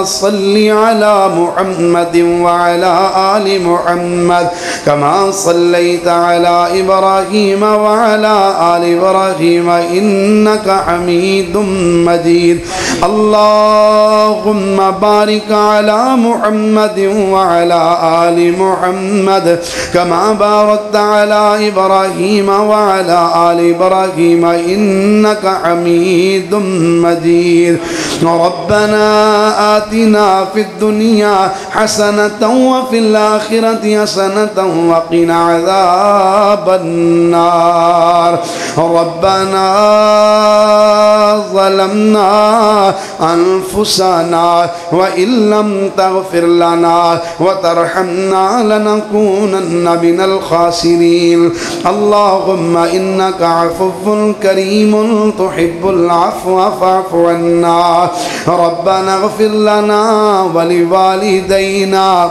صل على محمد وعلى آل محمد كما صليت على إبراهيم وعلى آل إبراهيم إنك حميد مجيد اللهم بارك على محمد وعلى آل محمد كما باركت على إبراهيم وعلى آل إبراهيم إنك حميد مجيد ربنا آتنا في الدنيا حسنة وفي الآخرة حسنة وقنا عذاب النار ربنا ظلمنا أنفسنا وإن لم تغفر لنا وترحمنا لنكونن من الخاسرين اللهم إنك عفو كريم تحب العفو فاعف عنا ربنا اغفر لنا ولوالدينا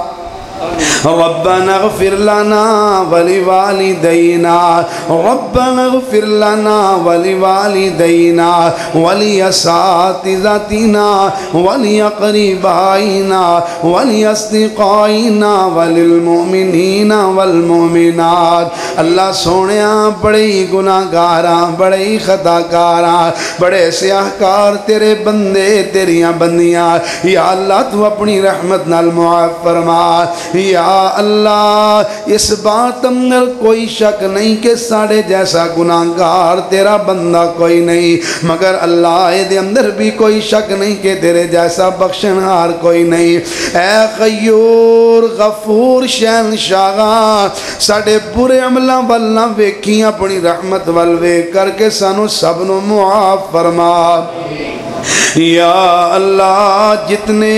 ربنا اغفر لنا ولوالدينا ربنا اغفر لنا ولوالدينا ولأساتذتنا ولأقربائنا ولأصدقائنا وللمؤمنين والمؤمنات اللہ سونیا بڑے گناہگاراں بڑے خطاکاراں بڑے سیاہکار تیرے بندے تیریاں بندیاں یا اللہ تو اپنی رحمت نال معاف فرما یا اللہ اس بات اندر کوئی شک نہیں کہ ساڑھے جیسا گناہگار تیرا بندہ کوئی نہیں مگر اللہ دے اندر بھی کوئی شک نہیں کہ تیرے جیسا بخشنہار کوئی نہیں اے غیور غفور شہنشاہ ساڑھے برے عملہ والنہ ویکھی اپنی رحمت والوے کر کے سانو سب نو معاف فرما یا اللہ جتنے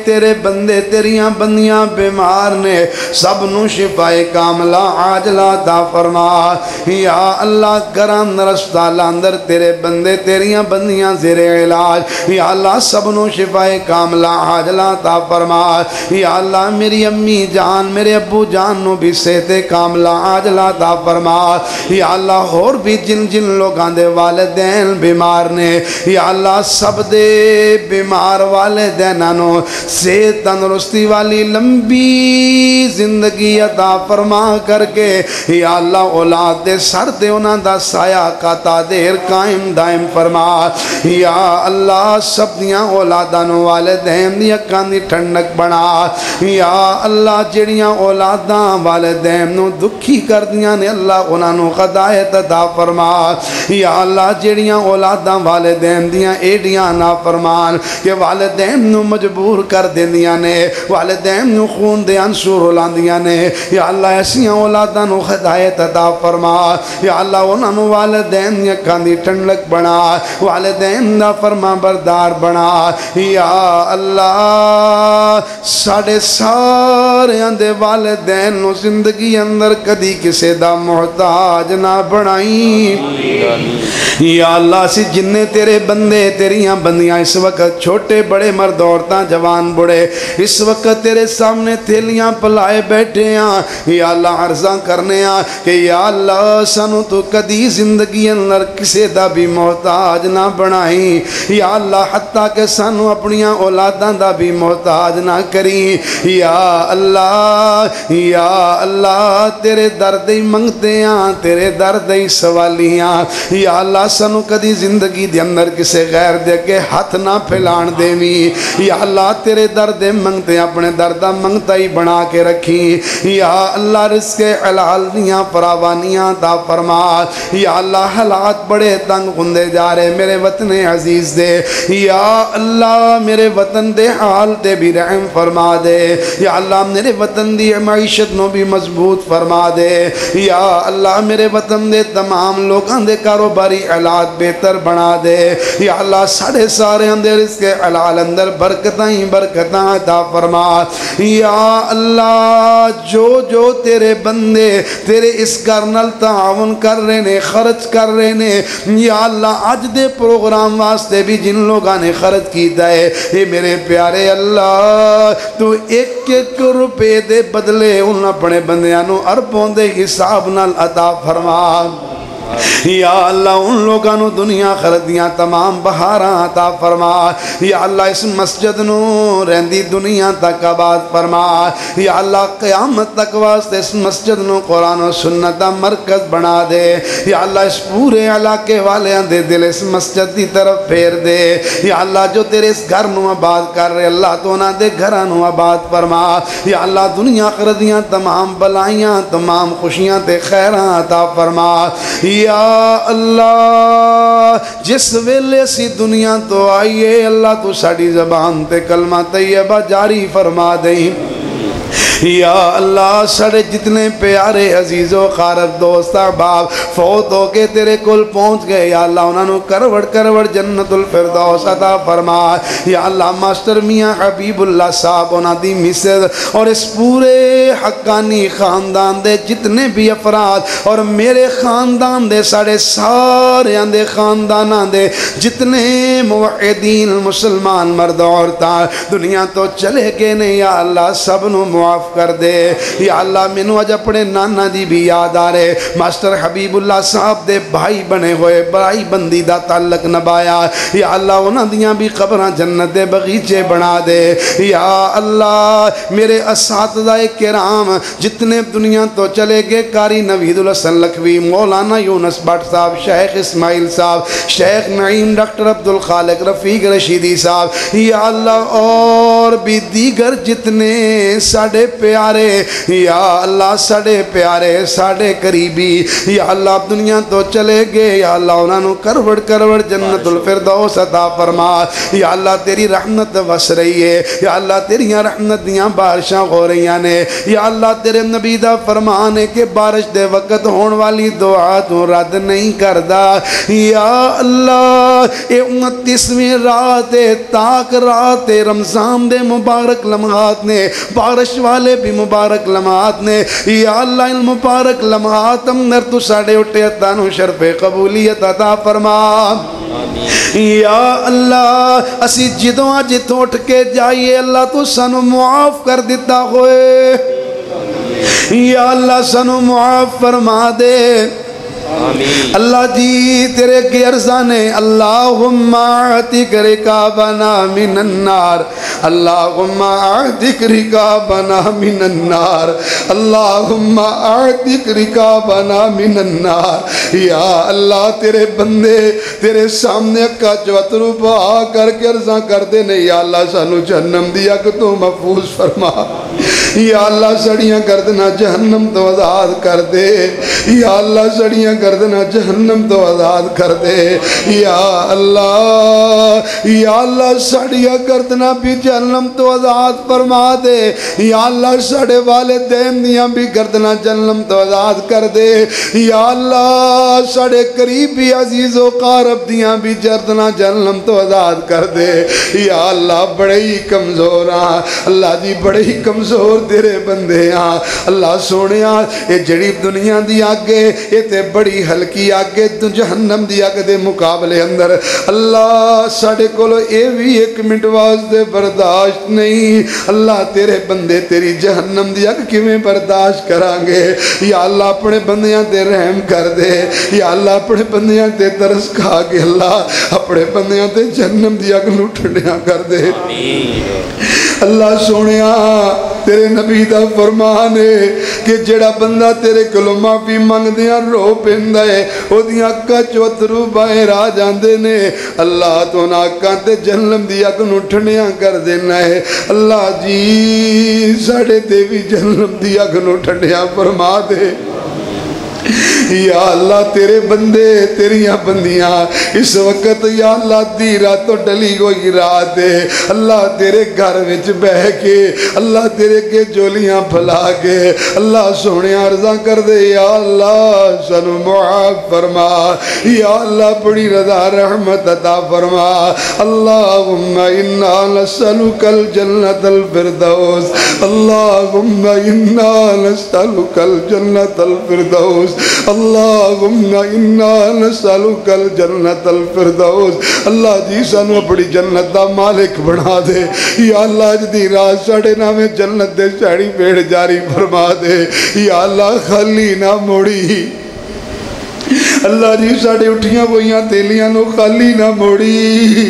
تیرے بندے تیریاں بندیاں بیمار نے سب نو شفائے کاملہ عاجلہ عطا فرما یا اللہ گران رسطالہ اندر تیرے بندے تیریاں بندیاں زیر علاج یا اللہ سب نو شفائے کاملہ عاجلہ عطا فرما یا اللہ میری امی جان میرے ابو جان نو بھی صحت کاملہ عاجلہ عطا فرما یا اللہ اور بھی جن جن لوگاں دے والدین بیمار نے یا اللہ سب دے بیمار والدینانو سے تندرستی والی لمبی زندگی عطا فرما کر کے یا اللہ اولاد دے سر دے انہاں دا سایہ قطع دیر قائم دائم فرما یا اللہ سب دیاں اولادانو والدین دی اکان دی ٹھنڈک بنا یا اللہ جڑیاں اولاداں والدین نو دکھی کر دیاں نے اللہ انہاں نو ہدایت عطا فرما یا اللہ جڑیاں اولاداں والدین دیاں ایڈیاں نا فرمان کہ والدین نو مجبور کر دیندیاں نے والدین نو خون دے انصور اولاندیاں نے یا اللہ ایسیاں اولاداں نو ہدایت عطا فرما یا اللہ انہاں نو والدین یکاں دی ٹھنڈک بنا والدین دا فرما بردار بنا یا اللہ ساڑھے سارے اندے والدین نو زندگی اندر کدی کسے دا محتاج نہ بنائی یا اللہ سی جننے تیرے بندے تیریاں بندیاں اس وقت چھوٹے بڑے مرد عورتاں جوان بڑے اس وقت تیرے سامنے تھیلیاں پلائے بیٹھے ہیں یا اللہ عرضاں کرنے ہیں کہ یا اللہ سانو تو کدی زندگی اندر کسے دا بھی محتاج نہ بنائی یا اللہ حتیٰ کہ سانو اپنیاں اولاداں دا بھی محتاج نہ کری یا اللہ تیرے درد ہی منگتے ہیں تیرے درد ہی سوالیاں یا اللہ سانو کدی زندگی دے اندر کسے غیر دے کے ہاتھ نہ پھیلان دیوی یا اللہ تیرے درد منگتے اپنے دردہ منگتا ہی بنا کے رکھی یا اللہ رزق حلال دیاں فراوانیاں تا فرما یا اللہ حالات بڑے تنگ ہوندے جا رہے میرے وطن عزیز دے یا اللہ میرے وطن دے حال دے بھی رحم فرما دے یا اللہ میرے وطن دی معیشت نو بھی مضبوط فرما دے یا اللہ میرے وطن دے تمام لوگاں دے کاروباری حالات بہتر بنا دے یا اللہ ساڑھے سارے اندر رزق حلال اندر برکتاں ہی برکتاں عطا فرما یا اللہ جو جو تیرے بندے تیرے اس گھر تعاون کر رہے نے خرچ کر رہے نے یا اللہ اج دے پروگرام واسطے بھی جن لوگاں نے خرچ کیتا ہے اے میرے پیارے اللہ تو ایک ایک روپے دے بدلے ان اپنے بندیاں نو اربوں دے حساب نال عطا فرما یا اللہ ان لوگاں نو دنیا خردیاں تمام بہاراں عطا فرما یا اللہ اس مسجد نو رہندی دنیا تک آباد فرما یا اللہ قیامت تک واسطے اس مسجد نو قرآن و سنت دا مرکز بنا دے یا اللہ اس پورے علاقے والے دے دل اس مسجد دی طرف پھیر دے یا اللہ جو تیرے اس گھر نو آباد کر رہے اللہ تو نہ دے گھراں نو آباد فرما یا اللہ دنیا خردیاں تمام بلائیاں تمام خوشیاں تے خیراں عطا فرما یا اللہ جس ویلے سی دنیا تو آئیے اللہ تو ساڑی زبان تے کلمہ طیبہ جاری فرما دیں یا اللہ سڑے جتنے پیارے عزیز و خارب دوست احباب فوت ہو کے تیرے کل پہنچ گئے یا اللہ انہوں نے کروڑ جنت الفردوس عطا فرما یا اللہ ماسٹر میاں حبیب اللہ صاحب انہوں دی مسز اور اس پورے حقانی خاندان دے جتنے بھی افراد اور میرے خاندان دے ساڑے سارے اندے خاندانان دے جتنے موحدین مسلمان مرد عورتاں دنیا تو چلے گئے نے یا اللہ سب نو معاف کر دے یا اللہ مینوں اج اپنے نانا دی بھی یاد آ رہے ماسٹر حبیب اللہ صاحب دے بھائی بنے ہوئے بھائی بندی دا تعلق نبایا یا اللہ انہاں دیاں بھی قبراں جنت دے بغیچے بنا دے یا اللہ میرے اساتذہ کرام جتنے دنیا تو چلے گئے قاری نوید الحسن لکھوی مولانا یونس بٹ صاحب شیخ اسماعیل صاحب شیخ نعیم ڈاکٹر عبدالخالق رفیق رشیدی صاحب یا اللہ اور بھی دیگر جتنے ساڑھے پیارے یا اللہ ساڑھے پیارے ساڑھے قریبی یا اللہ دنیا تو چلے گئے یا اللہ انہوں نے کروڑ جنت الفردوس عطا فرما یا اللہ تیری رحمت وس رہی ہے یا اللہ تیریاں رحمت دیاں بارشاں ہو رہی ہیں یا اللہ تیرے نبی دا فرمان ہے کہ بارش دے وقت ہون والی دعا تو رد نہیں کردہ یا اللہ اے 29ویں رات تاک رات رمضان دے مبارک لمحات نے بارش والے بھی مبارک لمحات نے یا اللہ ان مبارک لمحات اندر تو ساڑھے اٹھے اتانو شرف قبولیت عطا فرما یا اللہ اسی جدوں جتوں اٹھ کے جائیے اللہ تو سنو معاف کر دیتا ہوئے یا اللہ سنو معاف فرما دے اللہ جی تیرے کی ارزانے اللہم اعتق رقابنا من النار اللہم اعتق رقابنا من النار اللہم اعتق رقابنا من النار یا اللہ تیرے بندے تیرے سامنے اکا چوترو پا کر کے ارزاں کر دے نہیں یا اللہ سانو جہنم دیا کہ تو محفوظ فرما یا اللہ سڑیاں کردنا جہنم تو آزاد کر دے یا اللہ سڑیاں کردنا جہنم تو آزاد کر دے یا اللہ سڑیاں کردنا بھی جہنم تو آزاد فرما دے یا اللہ سڑے والدین دیاں بھی کردنا جہنم تو آزاد کر دے یا اللہ سڑے قریبی عزیز و قارب دیاں بھی کردنا جہنم تو آزاد کر دے یا اللہ بڑے ہی کمزور ہاں اللہ جی بڑے ہی کمزور تیرے بندے ہاں اللہ سونے ہاں یہ جڑی دنیا دی آگے یہ تے بڑی ہلکی آگے تو جہنم دی آگے دے مقابلے اندر اللہ ساڑھے کولو اے بھی 1 منٹ واسطے برداشت نہیں اللہ تیرے بندے تیری جہنم دی آگے کیویں برداشت کرانگے یا اللہ اپنے بندیاں تے رحم کر دے یا اللہ اپنے بندیاں تے ترس کھا کے اللہ اپنے بندیاں تے جہنم دی آگے لٹھڑیاں کر دے اللہ سونیا تیرے نبی دا فرمان ہے کہ جڑا بندہ تیرے کلو معافی مانگ دیاں رو پیندہ ہے او دیاں اکا چوترو باہر آ جاندے نے اللہ تو ناکاں تے جہنم دی اگ نو ٹھنڈیاں کر دینا ہے اللہ جی ساڑے تے بھی جہنم دی اگ نو ٹھنڈیاں فرما دے یا اللہ تیرے بندے تیریاں بندیاں اس وقت یا اللہ دی رات تو ڈلی ہوئی رات ہے اللہ تیرے گھر وچ بہ کے اللہ تیرے کے جولیاں پھلا کے اللہ سونے عرضاں کر دے یا اللہ سنو معاف فرما یا اللہ بڑی رضا رحمت عطا فرما اللہم انا نسألک الجنت الفردوس اللہم انا نسألک الجنت الفردوس اللہم انا نسألک الجنت الفردوس اللہ جی سانو بڑی جنت دا مالک بنا دے یا اللہ جدی رات ساڑے نامے جنت دے چاڑی پیڑ جاری فرما دے یا اللہ خالی نہ موڑی اللہ جی ساڑے اٹھیاں وہیاں تیلیاں نو خالی نہ موڑی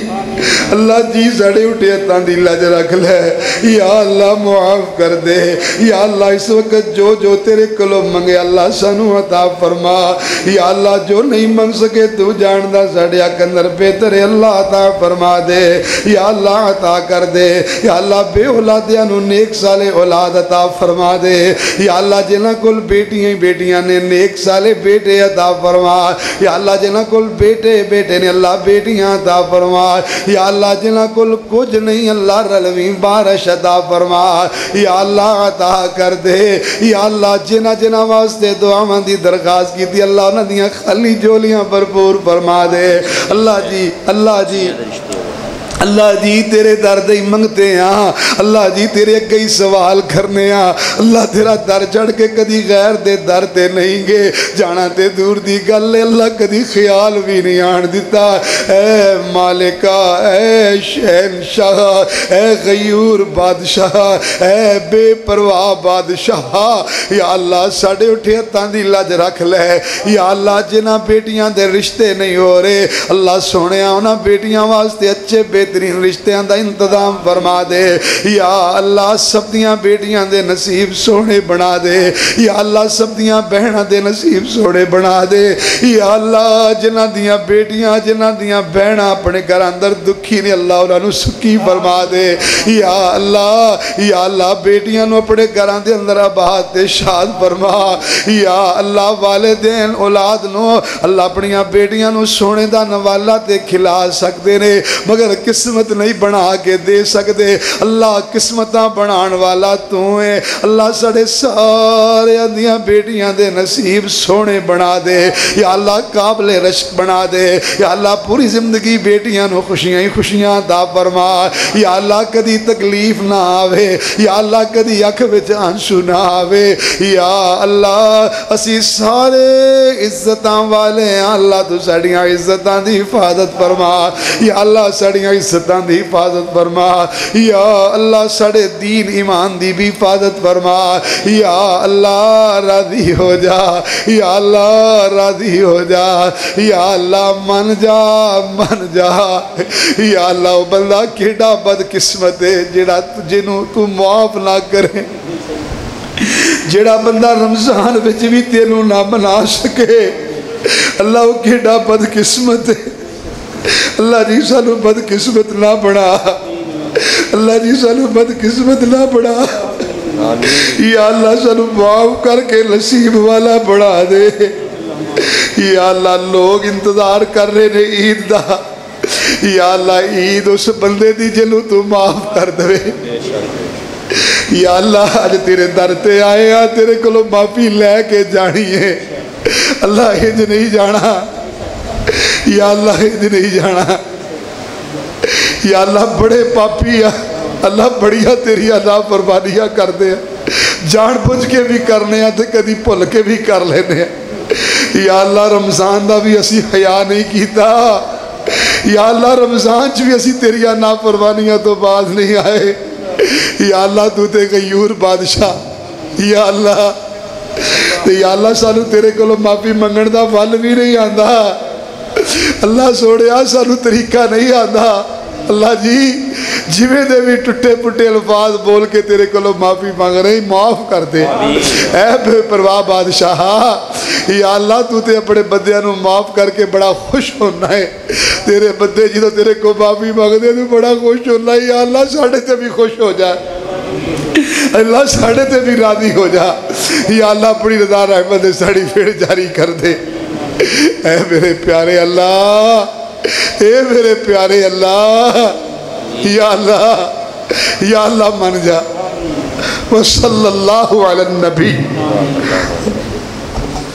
اللہ جی ساڑے اٹھے اتان دی لج رکھ لے یا اللہ معاف کر دے یا اللہ اس وقت جو جو تیرے کلو منگے اللہ سانو عطا فرما یا اللہ جو نہیں منگ سکے تو جاندہ ساڑے اکندر بہتر اللہ عطا فرما دے یا اللہ عطا کر دے یا اللہ بے اولادیاں نو نیک سالے اولاد عطا فرما دے یا اللہ جنہ کل بیٹیاں نے نیک سالے بیٹے عطا فرما یا اللہ جنہ کل بیٹے نے اللہ بیٹیاں عطا فرما یا اللہ جنہ کل کچھ نہیں اللہ رلویں بارش عطا فرما یا اللہ عطا کر دے یا اللہ جنہ واسطے دعا مندی درخواست کی تھی اللہ انہوں نے خالی جولیاں بھرپور فرما دے اللہ جی اللہ جی تیرے درد ہی منگتے ہیں اللہ جی تیرے کئی سوال کرنے ہیں اللہ تیرا در چڑھ کے کدی غیر دے در تے نہیں گے جانا تے دور دی گل اللہ کدی خیال بھی نہیں آن دیتا اے مالکہ اے شہنشاہ اے غیور بادشاہ اے بے پرواہ بادشاہ یا اللہ ساڑے اٹھے تان دی لج رکھ لے یا اللہ جنہ بیٹیاں دے رشتے نہیں ہو رہے اللہ سونے آنا بیٹیاں واسطے اچھے بہترین رشتیاں دا انتظام فرما دے یا اللہ سب دیاں بیٹیاں دے نصیب سونے بنا دے یا اللہ سب دیاں بہنہ دے نصیب سونے بنا دے یا اللہ جنہ دیاں بیٹیاں جنہ دیاں بہنہ اپنے گھر اندر دکھی نے اللہ انہوں سکی فرما دے یا اللہ بیٹیاں نو اپنے گھر اندر آباد شاد فرما یا اللہ والدین اولاد نو اللہ اپنیاں بیٹیاں نو سونے دا نوالا تے کھلا سکتے نے مگر قسمت نہیں بنا کے دے سکتے اللہ قسمتاں بنان والا تو ہے اللہ سڑے سارے اندیاں بیٹیاں دے نصیب سونے بنا دے یا اللہ قابل رشک بنا دے یا اللہ پوری زندگی بیٹیاں نو خوشیاں دا فرما یا اللہ کدی تکلیف نہ آوے یا اللہ کدی اکھ وچ آنسو نہ آوے یا اللہ اسی سارے عزتاں والے ہیں اللہ تو ساڑیاں عزتاں دی حفاظت فرما یا اللہ ساڑیاں عزتاں دی حفاظت فرما یا اللہ ساڑے دین ایمان دی بھی حفاظت فرما یا اللہ راضی ہو جا یا اللہ راضی ہو جا یا اللہ من جا یا اللہ وہ بندہ کیڑا بد قسمت ہے جڑا جنوں تو معاف نہ کرے جڑا بندہ رمضان وچ بھی تینوں نہ بنا سکے اللہ وہ کیڑا بد قسمت ہے اللہ جی سانو بد قسمت نہ بنا اللہ جی سانو بد قسمت نہ بنا یا اللہ سانو معاف کر کے نصیب والا بڑھا دے یا اللہ لوگ انتظار کر رہے نے عید دا یا اللہ عید اس بندے دی جنوں تو معاف کر دے یا اللہ آج تیرے در تے آئے ہیں تیرے کلو معافی لے کے جانی ہے اللہ ہج نہیں جانا یا اللہ ہج نہیں جانا یا اللہ بڑے پاپی ہیں اللہ بڑیا تیری نافرمانیاں کر دے جان بوجھ کے بھی کرنے ہیں تو کدی بھول کے بھی کر لینے ہیں یا اللہ رمضان دا بھی اسی حیا نہیں کیتا یا اللہ رمضان چ بھی اسی تیری نافرمانیاں تو باز نہیں آئے یا اللہ تو تے غیور بادشاہ یا اللہ سانو تیرے کولو معافی منگن دا ول بھی نہیں آندا اللہ سوڑیا سانو طریقہ نہیں آندا اللہ جی جویں دے بھی ٹٹے پٹے الفاظ بول کے تیرے کولو معافی مانگ رہے معاف کر دے اے بے پرواہ بادشاہ یا اللہ تو تے اپنے بندیاں نو معاف کر کے بڑا خوش ہونا ہے تیرے بندے جدو تیرے کو معافی مانگ دے تو بڑا خوش ہونا ہے یا اللہ ساڑھے تے بھی خوش ہو جائے اللہ ساڑھے تے بھی راضی ہو جا یا اللہ اپنی رضا رحمت ساڑھی پھر جاری کر دے اے میرے پیارے اللہ اے میرے پیارے اللہ یا اللہ من جا وصلی اللہ علی النبی